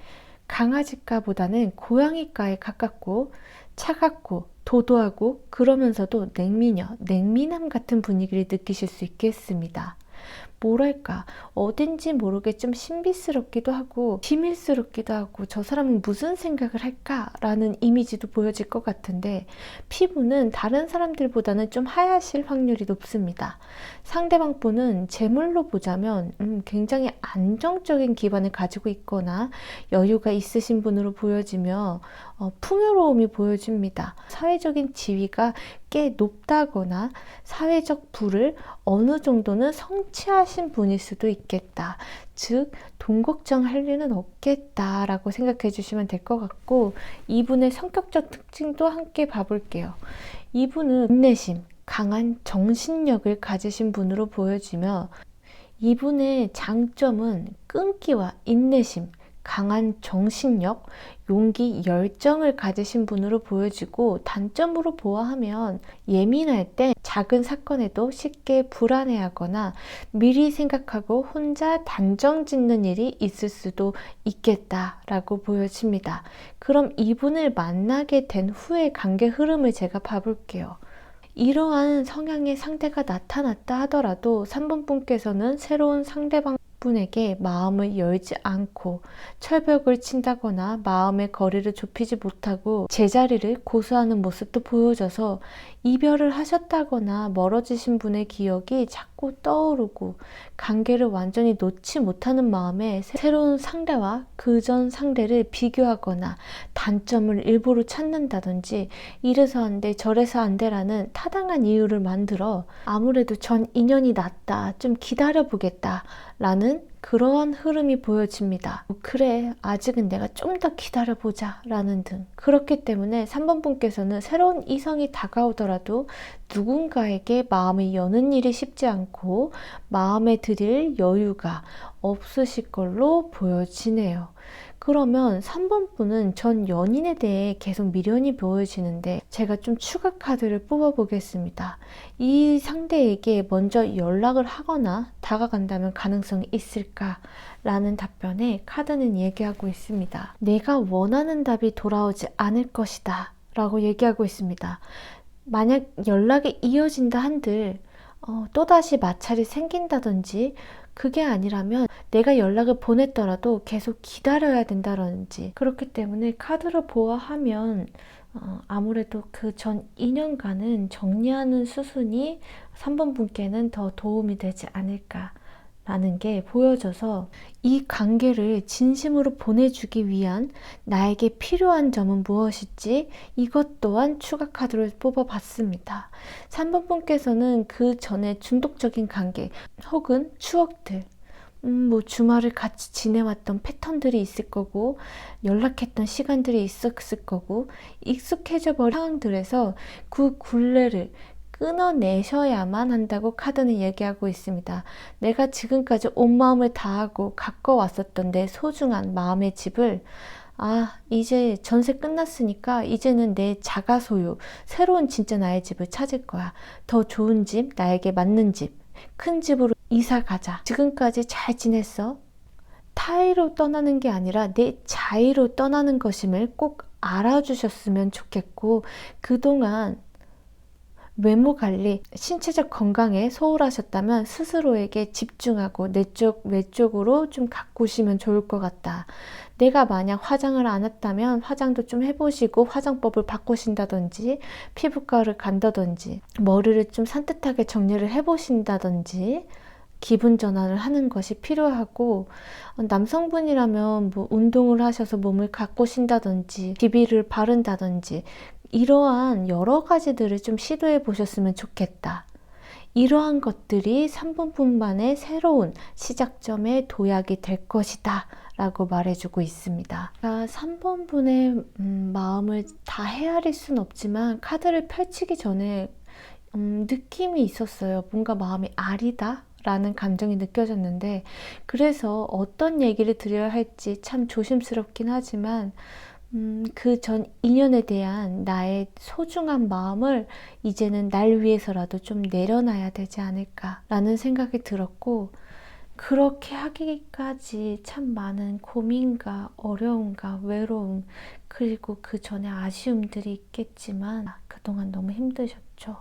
S1: 강아지과보다는 고양이과에 가깝고 차갑고 도도하고 그러면서도 냉미남 같은 분위기를 느끼실 수 있겠습니다. 뭐랄까, 어딘지 모르게 좀 신비스럽기도 하고 비밀스럽기도 하고 저 사람은 무슨 생각을 할까라는 이미지도 보여질 것 같은데, 피부는 다른 사람들보다는 좀 하얗실 확률이 높습니다. 상대방 분은 재물로 보자면 굉장히 안정적인 기반을 가지고 있거나 여유가 있으신 분으로 보여지며 풍요로움이 보여집니다. 사회적인 지위가 꽤 높다거나 사회적 부를 어느 정도는 성취하신 분일 수도 있겠다. 즉, 돈 걱정할 일은 없겠다라고 생각해 주시면 될 것 같고, 이분의 성격적 특징도 함께 봐볼게요. 이분은 인내심, 강한 정신력을 가지신 분으로 보여지며, 이분의 장점은 끈기와 인내심, 강한 정신력, 용기, 열정을 가지신 분으로 보여지고, 단점으로 보아하면 예민할 때 작은 사건에도 쉽게 불안해하거나 미리 생각하고 혼자 단정 짓는 일이 있을 수도 있겠다라고 보여집니다. 그럼 이분을 만나게 된 후의 관계 흐름을 제가 봐볼게요. 이러한 성향의 상대가 나타났다 하더라도 3번 분께서는 새로운 상대방 분에게 마음을 열지 않고 철벽을 친다거나 마음의 거리를 좁히지 못하고 제자리를 고수하는 모습도 보여져서 이별을 하셨다거나 멀어지신 분의 기억이 자꾸 떠오르고 관계를 완전히 놓지 못하는 마음에 새로운 상대와 그전 상대를 비교하거나 단점을 일부러 찾는다든지, 이래서 안 돼 저래서 안 돼라는 타당한 이유를 만들어 아무래도 전 인연이 낫다, 좀 기다려 보겠다 라는 그러한 흐름이 보여집니다. 그래, 아직은 내가 좀 더 기다려보자 라는 등. 그렇기 때문에 3번 분께서는 새로운 이성이 다가오더라도 누군가에게 마음을 여는 일이 쉽지 않고 마음에 들일 여유가 없으실 걸로 보여지네요. 그러면 3번 분은 전 연인에 대해 계속 미련이 보여지는데 제가 좀 추가 카드를 뽑아 보겠습니다. 이 상대에게 먼저 연락을 하거나 다가간다면 가능성이 있을까? 라는 답변에 카드는 얘기하고 있습니다. 내가 원하는 답이 돌아오지 않을 것이다 라고 얘기하고 있습니다. 만약 연락이 이어진다 한들 또다시 마찰이 생긴다든지, 그게 아니라면 내가 연락을 보냈더라도 계속 기다려야 된다든지, 그렇기 때문에 카드를 보아하면 아무래도 그 전 2년간은 정리하는 수순이 3번 분께는 더 도움이 되지 않을까 라는 게 보여져서 이 관계를 진심으로 보내주기 위한 나에게 필요한 점은 무엇일지 이것 또한 추가 카드를 뽑아봤습니다. 3번 분께서는 그 전에 중독적인 관계 혹은 추억들, 주말을 같이 지내왔던 패턴들이 있을 거고, 연락했던 시간들이 있었을 거고, 익숙해져 버린 상황들에서 그 굴레를 끊어내셔야만 한다고 카드는 얘기하고 있습니다. 내가 지금까지 온 마음을 다하고 가꿔왔었던 내 소중한 마음의 집을 이제 전세 끝났으니까 이제는 내 자가 소유, 새로운 진짜 나의 집을 찾을 거야. 더 좋은 집, 나에게 맞는 집, 큰 집으로 이사 가자. 지금까지 잘 지냈어? 타의로 떠나는 게 아니라 내 자의로 떠나는 것임을 꼭 알아주셨으면 좋겠고, 그동안 외모 관리, 신체적 건강에 소홀하셨다면 스스로에게 집중하고 외쪽으로 좀 가꾸시면 좋을 것 같다. 내가 만약 화장을 안 했다면 화장도 좀 해보시고 화장법을 바꾸신다든지, 피부과를 간다든지, 머리를 좀 산뜻하게 정리를 해보신다든지, 기분 전환을 하는 것이 필요하고, 남성분이라면 운동을 하셔서 몸을 가꾸신다든지, 비비를 바른다든지, 이러한 여러 가지들을 좀 시도해 보셨으면 좋겠다. 이러한 것들이 3번 분만의 새로운 시작점의 도약이 될 것이다 라고 말해주고 있습니다. 3번 분의 마음을 다 헤아릴 순 없지만 카드를 펼치기 전에 느낌이 있었어요. 뭔가 마음이 아리다 라는 감정이 느껴졌는데, 그래서 어떤 얘기를 드려야 할지 참 조심스럽긴 하지만 그 전 인연에 대한 나의 소중한 마음을 이제는 날 위해서라도 좀 내려놔야 되지 않을까라는 생각이 들었고, 그렇게 하기까지 참 많은 고민과 어려움과 외로움, 그리고 그 전에 아쉬움들이 있겠지만 그동안 너무 힘드셨죠.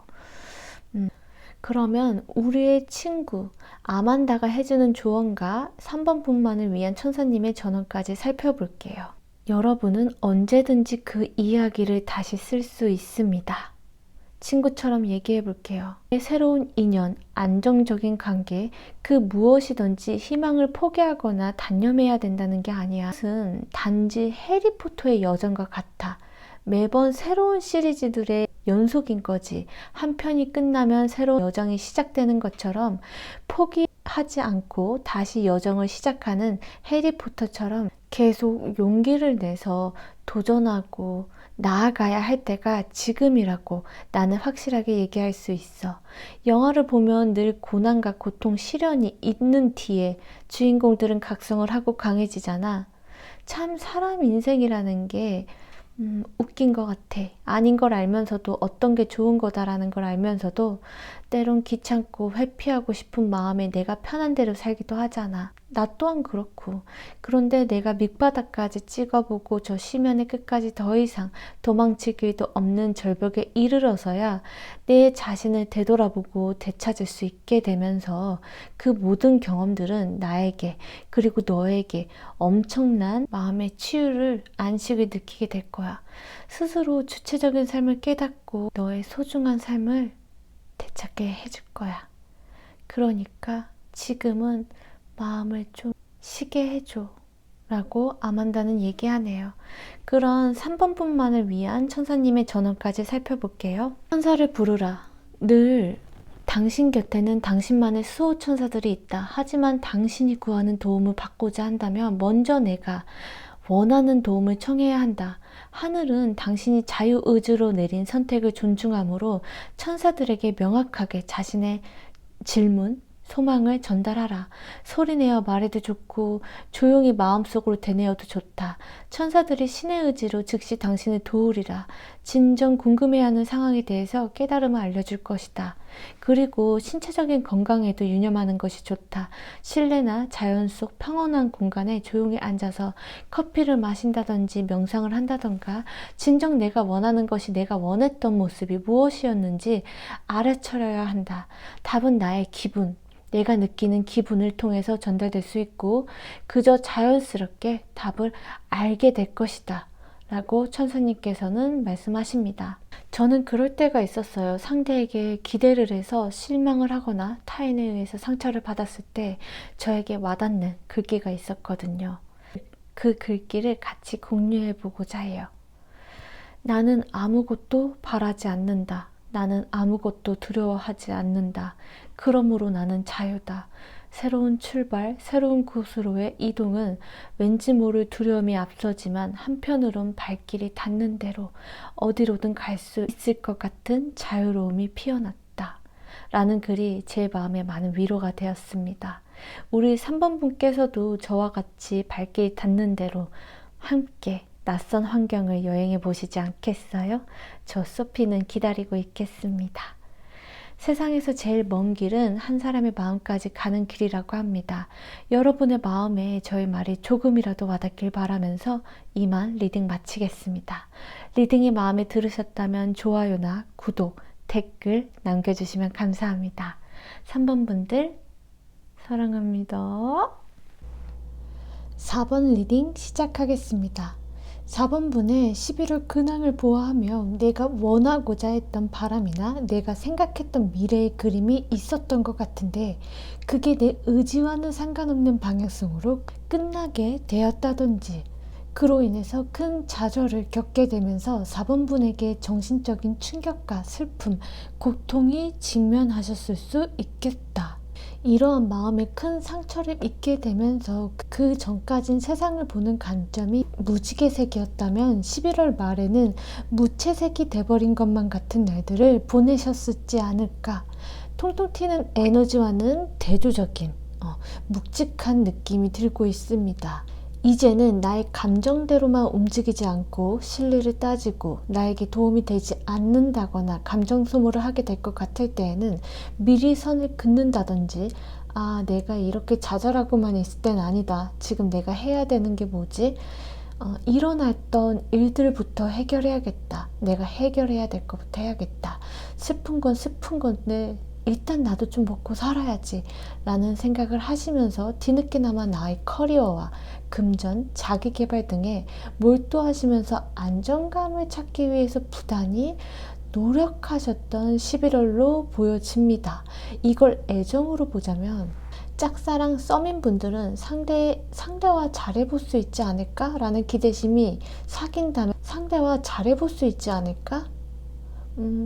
S1: 그러면 우리의 친구 아만다가 해주는 조언과 3번 분만을 위한 천사님의 전언까지 살펴볼게요. 여러분은 언제든지 그 이야기를 다시 쓸 수 있습니다. 친구처럼 얘기해 볼게요. 새로운 인연, 안정적인 관계, 그 무엇이든지 희망을 포기하거나 단념해야 된다는 게 아니야. 그것은 단지 해리포터의 여정과 같아. 매번 새로운 시리즈들의 연속인 거지. 한 편이 끝나면 새로운 여정이 시작되는 것처럼 포기하지 않고 다시 여정을 시작하는 해리포터처럼 계속 용기를 내서 도전하고 나아가야 할 때가 지금이라고 나는 확실하게 얘기할 수 있어. 영화를 보면 늘 고난과 고통, 시련이 있는 뒤에 주인공들은 각성을 하고 강해지잖아. 참 사람 인생이라는 게 웃긴 것 같아. 아닌 걸 알면서도 어떤 게 좋은 거다라는 걸 알면서도 때론 귀찮고 회피하고 싶은 마음에 내가 편한 대로 살기도 하잖아. 나 또한 그렇고. 그런데 내가 밑바닥까지 찍어보고 저 심연의 끝까지 더 이상 도망칠 길도 없는 절벽에 이르러서야 내 자신을 되돌아보고 되찾을 수 있게 되면서 그 모든 경험들은 나에게, 그리고 너에게 엄청난 마음의 치유를, 안식을 느끼게 될 거야. 스스로 주체적인 삶을 깨닫고 너의 소중한 삶을 되찾게 해줄 거야. 그러니까 지금은 마음을 좀 쉬게 해줘 라고 아만다는 얘기하네요. 그런 3번 분만을 위한 천사님의 전언까지 살펴볼게요. 천사를 부르라. 늘 당신 곁에는 당신만의 수호 천사들이 있다. 하지만 당신이 구하는 도움을 받고자 한다면 먼저 내가 원하는 도움을 청해야 한다. 하늘은 당신이 자유의지로 내린 선택을 존중하므로 천사들에게 명확하게 자신의 질문, 소망을 전달하라. 소리내어 말해도 좋고 조용히 마음속으로 되뇌어도 좋다. 천사들이 신의 의지로 즉시 당신을 도우리라. 진정 궁금해하는 상황에 대해서 깨달음을 알려줄 것이다. 그리고 신체적인 건강에도 유념하는 것이 좋다. 실내나 자연 속 평온한 공간에 조용히 앉아서 커피를 마신다든지 명상을 한다던가 진정 내가 원하는 것이 내가 원했던 모습이 무엇이었는지 알아차려야 한다. 답은 나의 기분, 내가 느끼는 기분을 통해서 전달될 수 있고 그저 자연스럽게 답을 알게 될 것이다. 라고 천사님께서는 말씀하십니다. 저는 그럴 때가 있었어요. 상대에게 기대를 해서 실망을 하거나 타인에 의해서 상처를 받았을 때 저에게 와닿는 글귀가 있었거든요. 그 글귀를 같이 공유해 보고자 해요. 나는 아무것도 바라지 않는다. 나는 아무것도 두려워하지 않는다. 그러므로 나는 자유다. 새로운 출발, 새로운 곳으로의 이동은 왠지 모를 두려움이 앞서지만 한편으론 발길이 닿는 대로 어디로든 갈 수 있을 것 같은 자유로움이 피어났다. 라는 글이 제 마음에 많은 위로가 되었습니다. 우리 3번 분께서도 저와 같이 발길이 닿는 대로 함께 낯선 환경을 여행해 보시지 않겠어요? 저 소피는 기다리고 있겠습니다. 세상에서 제일 먼 길은 한 사람의 마음까지 가는 길이라고 합니다. 여러분의 마음에 저의 말이 조금이라도 와닿길 바라면서 이만 리딩 마치겠습니다. 리딩이 마음에 들으셨다면 좋아요나 구독, 댓글 남겨주시면 감사합니다. 3번 분들 사랑합니다. 4번 리딩 시작하겠습니다. 4번 분의 11월 근황을 보아하며 내가 원하고자 했던 바람이나 내가 생각했던 미래의 그림이 있었던 것 같은데 그게 내 의지와는 상관없는 방향성으로 끝나게 되었다든지 그로 인해서 큰 좌절을 겪게 되면서 4번 분에게 정신적인 충격과 슬픔, 고통이 직면하셨을 수 있겠다. 이러한 마음에 큰 상처를 입게 되면서 그 전까진 세상을 보는 관점이 무지개색이었다면 11월 말에는 무채색이 돼버린 것만 같은 날들을 보내셨었지 않을까. 통통 튀는 에너지와는 대조적인 묵직한 느낌이 들고 있습니다. 이제는 나의 감정대로만 움직이지 않고 실리를 따지고 나에게 도움이 되지 않는다거나 감정 소모를 하게 될 것 같을 때에는 미리 선을 긋는다든지 내가 이렇게 좌절하고만 있을 땐 아니다. 지금 내가 해야 되는 게 뭐지? 일어났던 일들부터 해결해야겠다. 내가 해결해야 될 것부터 해야겠다. 슬픈 건 슬픈 건데 일단 나도 좀 먹고 살아야지 라는 생각을 하시면서 뒤늦게나마 나의 커리어와 금전, 자기개발 등에 몰두하시면서 안정감을 찾기 위해서 부단히 노력하셨던 11월로 보여집니다. 이걸 애정으로 보자면 짝사랑 썸인 분들은 상대와 잘해볼 수 있지 않을까? 라는 기대심이 사귄다면 상대와 잘해볼 수 있지 않을까?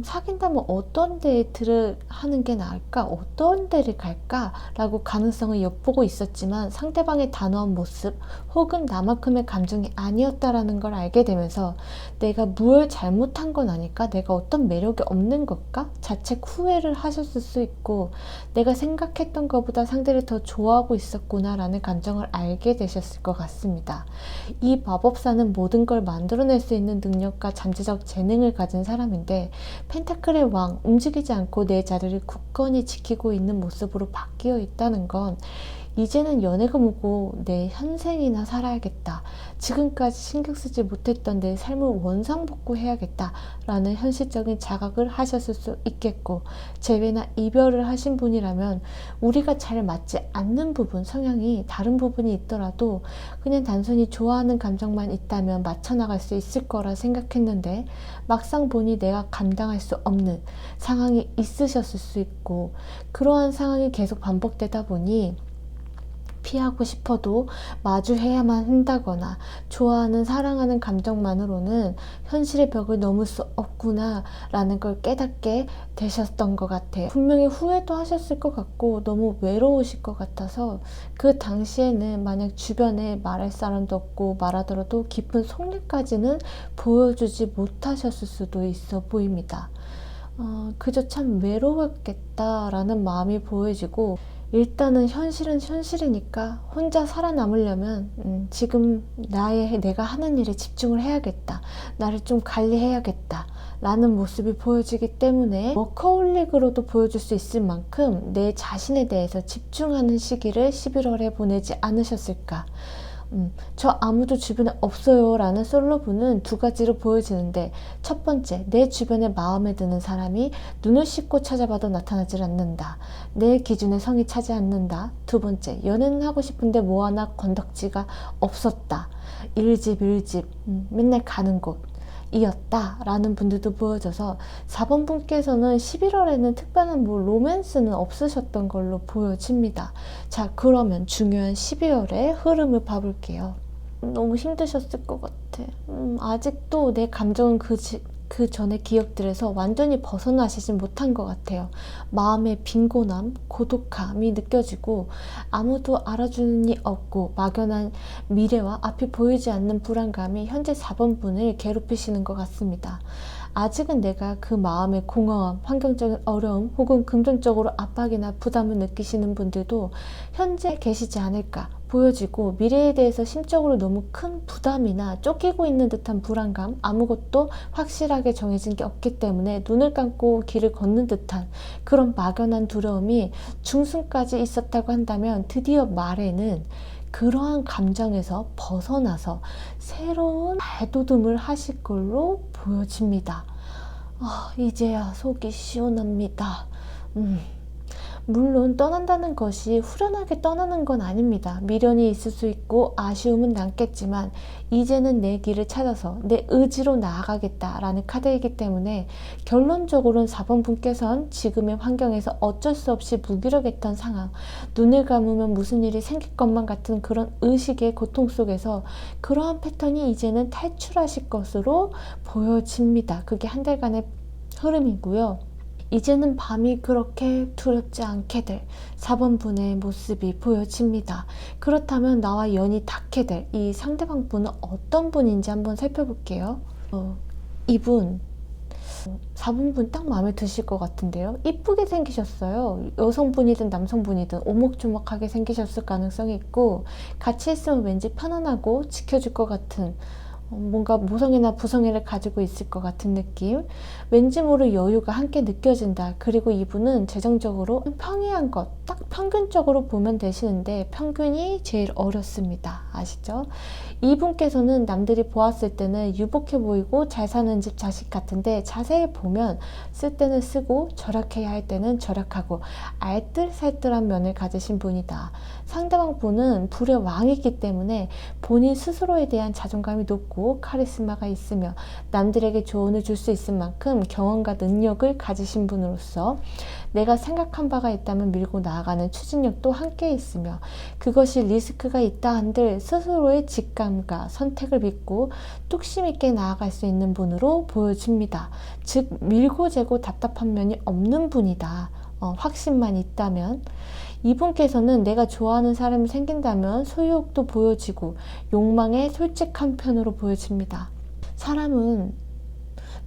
S1: 사귄다면 어떤 데이트를 하는 게 나을까? 어떤 데를 갈까? 라고 가능성을 엿보고 있었지만 상대방의 단호한 모습 혹은 나만큼의 감정이 아니었다라는 걸 알게 되면서 내가 뭘 잘못한 건 아닐까? 내가 어떤 매력이 없는 걸까? 자책 후회를 하셨을 수 있고 내가 생각했던 것보다 상대를 더 좋아하고 있었구나 라는 감정을 알게 되셨을 것 같습니다. 이 마법사는 모든 걸 만들어낼 수 있는 능력과 잠재적 재능을 가진 사람인데 펜타클의 왕, 움직이지 않고 내 자리를 굳건히 지키고 있는 모습으로 바뀌어 있다는 건 이제는 연애가 뭐고 내 현생이나 살아야겠다. 지금까지 신경 쓰지 못했던 내 삶을 원상복구해야겠다. 라는 현실적인 자각을 하셨을 수 있겠고 재회나 이별을 하신 분이라면 우리가 잘 맞지 않는 부분, 성향이 다른 부분이 있더라도 그냥 단순히 좋아하는 감정만 있다면 맞춰나갈 수 있을 거라 생각했는데 막상 보니 내가 감당할 수 없는 상황이 있으셨을 수 있고 그러한 상황이 계속 반복되다 보니 피하고 싶어도 마주해야만 한다거나 좋아하는 사랑하는 감정만으로는 현실의 벽을 넘을 수 없구나 라는 걸 깨닫게 되셨던 것 같아요. 분명히 후회도 하셨을 것 같고 너무 외로우실 것 같아서 그 당시에는 만약 주변에 말할 사람도 없고 말하더라도 깊은 속내까지는 보여주지 못하셨을 수도 있어 보입니다. 그저 참 외로웠겠다라는 마음이 보여지고, 일단은 현실은 현실이니까 혼자 살아남으려면 지금 내가 하는 일에 집중을 해야겠다, 나를 좀 관리해야겠다 라는 모습이 보여지기 때문에 워커홀릭으로도 보여줄 수 있을 만큼 내 자신에 대해서 집중하는 시기를 11월에 보내지 않으셨을까. 저 아무도 주변에 없어요 라는 솔로분은 두 가지로 보여지는데, 첫 번째, 내 주변에 마음에 드는 사람이 눈을 씻고 찾아봐도 나타나질 않는다, 내 기준에 성이 차지 않는다. 두 번째, 연애는 하고 싶은데 뭐 하나 건덕지가 없었다, 일집 맨날 가는 곳 이었다 라는 분들도 보여져서 4번 분께서는 11월에는 특별한 로맨스는 없으셨던 걸로 보여집니다. 자, 그러면 중요한 12월의 흐름을 봐볼게요. 너무 힘드셨을 것 같아. 아직도 내 감정은 그 전의 기억들에서 완전히 벗어나시진 못한 것 같아요. 마음의 빈곤함, 고독함이 느껴지고 아무도 알아주는 이 없고 막연한 미래와 앞이 보이지 않는 불안감이 현재 4번 분을 괴롭히시는 것 같습니다. 아직은 내가 그 마음의 공허함, 환경적인 어려움 혹은 금전적으로 압박이나 부담을 느끼시는 분들도 현재 계시지 않을까 보여지고, 미래에 대해서 심적으로 너무 큰 부담이나 쫓기고 있는 듯한 불안감, 아무것도 확실하게 정해진 게 없기 때문에 눈을 감고 길을 걷는 듯한 그런 막연한 두려움이 중순까지 있었다고 한다면, 드디어 말에는 그러한 감정에서 벗어나서 새로운 발돋움을 하실 걸로 보여집니다. 이제야 속이 시원합니다. 물론 떠난다는 것이 후련하게 떠나는 건 아닙니다. 미련이 있을 수 있고 아쉬움은 남겠지만 이제는 내 길을 찾아서 내 의지로 나아가겠다라는 카드이기 때문에, 결론적으로는 4번 분께서는 지금의 환경에서 어쩔 수 없이 무기력했던 상황, 눈을 감으면 무슨 일이 생길 것만 같은 그런 의식의 고통 속에서 그러한 패턴이 이제는 탈출하실 것으로 보여집니다. 그게 한 달간의 흐름이고요. 이제는 밤이 그렇게 두렵지 않게 될 4번 분의 모습이 보여집니다. 그렇다면 나와 연이 닿게 될 이 상대방 분은 어떤 분인지 한번 살펴볼게요. 이분 4번 분 딱 마음에 드실 것 같은데요. 이쁘게 생기셨어요. 여성분이든 남성분이든 오목조목하게 생기셨을 가능성이 있고, 같이 있으면 왠지 편안하고 지켜줄 것 같은, 뭔가 모성애나 부성애를 가지고 있을 것 같은 느낌, 왠지 모를 여유가 함께 느껴진다. 그리고 이분은 재정적으로 평이한 것, 딱 평균적으로 보면 되시는데 평균이 제일 어렵습니다. 아시죠? 이분께서는 남들이 보았을 때는 유복해 보이고 잘 사는 집 자식 같은데, 자세히 보면 쓸 때는 쓰고 절약해야 할 때는 절약하고 알뜰살뜰한 면을 가지신 분이다. 상대방 분은 불의 왕이기 때문에 본인 스스로에 대한 자존감이 높고 카리스마가 있으며 남들에게 조언을 줄 수 있을 만큼 경험과 능력을 가지신 분으로서 내가 생각한 바가 있다면 밀고 나아가는 추진력도 함께 있으며, 그것이 리스크가 있다 한들 스스로의 직감과 선택을 믿고 뚝심 있게 나아갈 수 있는 분으로 보여집니다. 즉 밀고 재고 답답한 면이 없는 분이다. 확신만 있다면. 이분께서는 내가 좋아하는 사람이 생긴다면 소유욕도 보여지고 욕망에 솔직한 편으로 보여집니다. 사람은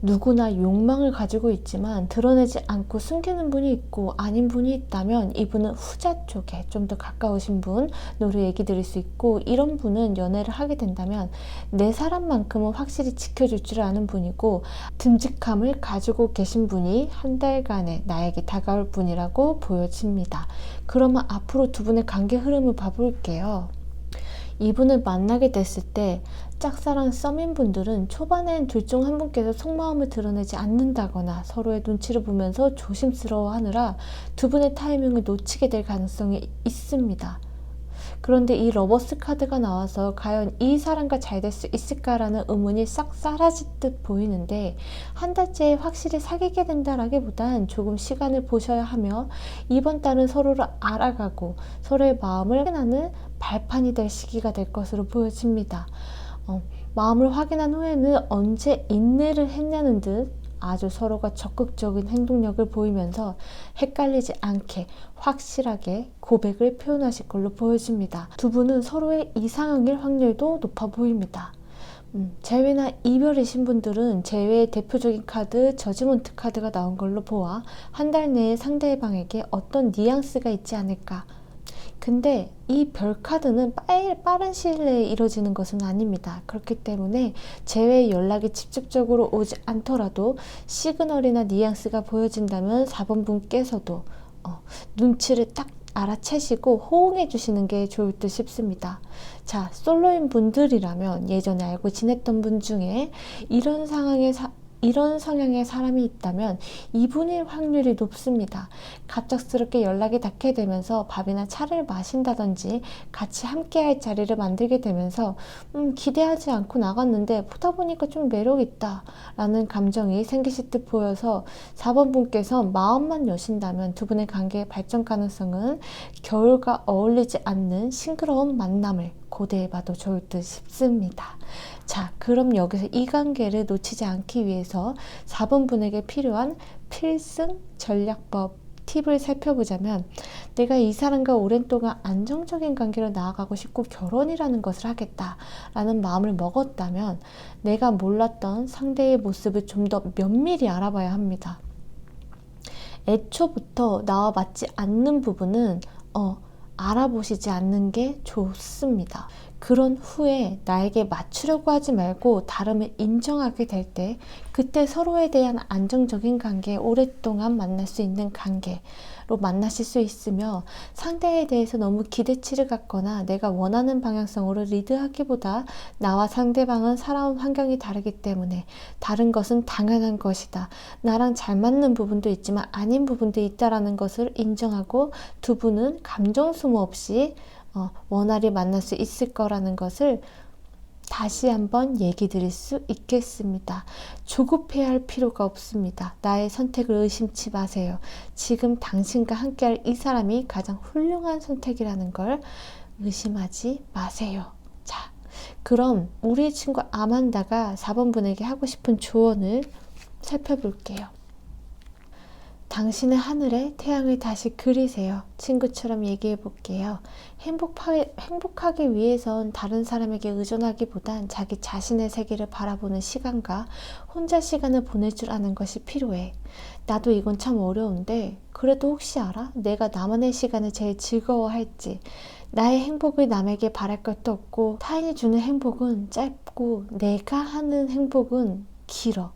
S1: 누구나 욕망을 가지고 있지만 드러내지 않고 숨기는 분이 있고 아닌 분이 있다면, 이분은 후자 쪽에 좀 더 가까우신 분으로 얘기 드릴 수 있고, 이런 분은 연애를 하게 된다면 내 사람만큼은 확실히 지켜줄 줄 아는 분이고, 듬직함을 가지고 계신 분이 한 달간에 나에게 다가올 분이라고 보여집니다. 그러면 앞으로 두 분의 관계 흐름을 봐볼게요. 이분을 만나게 됐을 때 짝사랑 썸인 분들은 초반엔 둘 중 한 분께서 속마음을 드러내지 않는다거나 서로의 눈치를 보면서 조심스러워하느라 두 분의 타이밍을 놓치게 될 가능성이 있습니다. 그런데 이 러버스 카드가 나와서 과연 이 사람과 잘 될 수 있을까라는 의문이 싹 사라질 듯 보이는데, 한 달째 확실히 사귀게 된다라기보단 조금 시간을 보셔야 하며 이번 달은 서로를 알아가고 서로의 마음을 확인하는 발판이 될 시기가 될 것으로 보여집니다. 마음을 확인한 후에는 언제 인내를 했냐는 듯 아주 서로가 적극적인 행동력을 보이면서 헷갈리지 않게 확실하게 고백을 표현하실 걸로 보여집니다. 두 분은 서로의 이상형일 확률도 높아 보입니다. 재회나 이별이신 분들은 재회의 대표적인 카드 저지먼트 카드가 나온 걸로 보아 한 달 내에 상대방에게 어떤 뉘앙스가 있지 않을까. 근데 이 별 카드는 빠른 시일 내에 이루어지는 것은 아닙니다. 그렇기 때문에 재회 연락이 직접적으로 오지 않더라도 시그널이나 뉘앙스가 보여진다면 4번 분께서도 눈치를 딱 알아채시고 호응해 주시는 게 좋을 듯 싶습니다. 자, 솔로인 분들이라면 예전에 알고 지냈던 분 중에 이런 성향의 사람이 있다면 이분일 확률이 높습니다. 갑작스럽게 연락이 닿게 되면서 밥이나 차를 마신다든지 같이 함께할 자리를 만들게 되면서 기대하지 않고 나갔는데 보다 보니까 좀 매력있다 라는 감정이 생기실 듯 보여서 4번 분께서 마음만 여신다면 두 분의 관계의 발전 가능성은 겨울과 어울리지 않는 싱그러운 만남을 고대해봐도 좋을 듯 싶습니다. 자, 그럼 여기서 이 관계를 놓치지 않기 위해서 4번 분에게 필요한 필승 전략법 팁을 살펴보자면, 내가 이 사람과 오랜 동안 안정적인 관계로 나아가고 싶고 결혼이라는 것을 하겠다라는 마음을 먹었다면 내가 몰랐던 상대의 모습을 좀 더 면밀히 알아봐야 합니다. 애초부터 나와 맞지 않는 부분은 알아보시지 않는 게 좋습니다. 그런 후에 나에게 맞추려고 하지 말고 다름을 인정하게 될 때, 그때 서로에 대한 안정적인 관계, 오랫동안 만날 수 있는 관계로 만나실 수 있으며, 상대에 대해서 너무 기대치를 갖거나 내가 원하는 방향성으로 리드하기보다 나와 상대방은 살아온 환경이 다르기 때문에 다른 것은 당연한 것이다, 나랑 잘 맞는 부분도 있지만 아닌 부분도 있다라는 것을 인정하고 두 분은 감정 소모 없이 원활히 만날 수 있을 거라는 것을 다시 한번 얘기 드릴 수 있겠습니다. 조급해야 할 필요가 없습니다. 나의 선택을 의심치 마세요. 지금 당신과 함께할 이 사람이 가장 훌륭한 선택이라는 걸 의심하지 마세요. 자, 그럼 우리 친구 아만다가 4번 분에게 하고 싶은 조언을 살펴볼게요. 당신의 하늘에 태양을 다시 그리세요. 친구처럼 얘기해 볼게요. 행복하기 위해선 다른 사람에게 의존하기보단 자기 자신의 세계를 바라보는 시간과 혼자 시간을 보낼 줄 아는 것이 필요해. 나도 이건 참 어려운데 그래도 혹시 알아? 내가 나만의 시간을 제일 즐거워할지. 나의 행복을 남에게 바랄 것도 없고 타인이 주는 행복은 짧고 내가 하는 행복은 길어.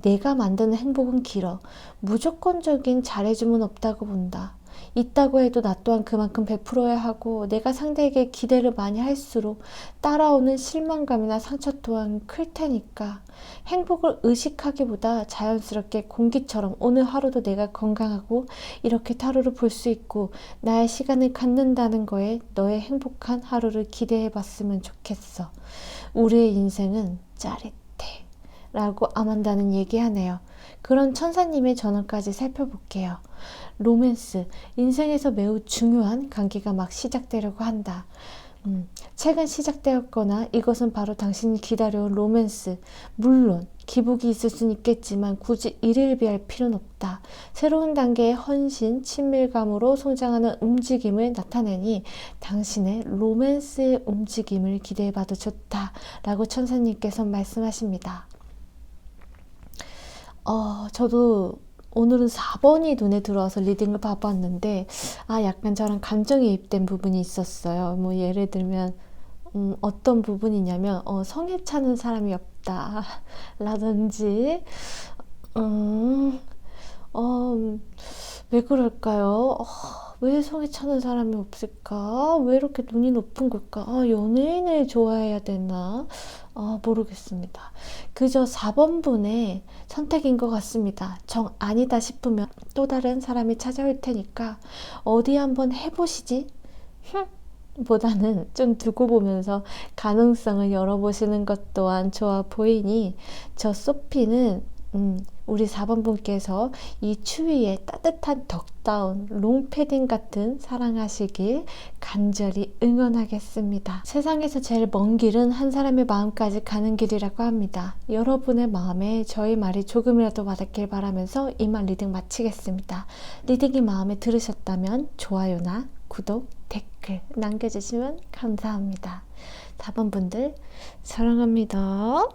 S1: 내가 만드는 행복은 길어. 무조건적인 잘해줌은 없다고 본다. 있다고 해도 나 또한 그만큼 베풀어야 하고, 내가 상대에게 기대를 많이 할수록 따라오는 실망감이나 상처 또한 클 테니까 행복을 의식하기보다 자연스럽게 공기처럼 오늘 하루도 내가 건강하고 이렇게 하루를 볼 수 있고 나의 시간을 갖는다는 거에 너의 행복한 하루를 기대해 봤으면 좋겠어. 우리의 인생은 짜릿해 라고 아만다는 얘기하네요. 그런 천사님의 전언까지 살펴볼게요. 로맨스, 인생에서 매우 중요한 관계가 막 시작되려고 한다. 최근 시작되었거나 이것은 바로 당신이 기다려온 로맨스. 물론 기복이 있을 수는 있겠지만 굳이 일일비할 필요는 없다. 새로운 단계의 헌신, 친밀감으로 성장하는 움직임을 나타내니 당신의 로맨스의 움직임을 기대해봐도 좋다 라고 천사님께서 말씀하십니다. 저도 오늘은 4번이 눈에 들어와서 리딩을 봐봤는데 약간 저랑 감정이입된 부분이 있었어요. 뭐 예를 들면 어떤 부분이냐면 성에 차는 사람이 없다 라든지 왜 그럴까요? 왜 소개쳐는 사람이 없을까? 왜 이렇게 눈이 높은 걸까? 연예인을 좋아해야 되나? 모르겠습니다. 그저 4번 분의 선택인 것 같습니다. 정 아니다 싶으면 또 다른 사람이 찾아올 테니까 어디 한번 해보시지? 보다는 좀 두고 보면서 가능성을 열어보시는 것 또한 좋아 보이니 저 소피는 우리 4번 분께서 이 추위에 따뜻한 덕다운 롱패딩 같은 사랑하시길 간절히 응원하겠습니다. 세상에서 제일 먼 길은 한 사람의 마음까지 가는 길이라고 합니다. 여러분의 마음에 저희 말이 조금이라도 와닿길 바라면서 이만 리딩 마치겠습니다. 리딩이 마음에 들으셨다면 좋아요나 구독, 댓글 남겨주시면 감사합니다. 4번 분들 사랑합니다.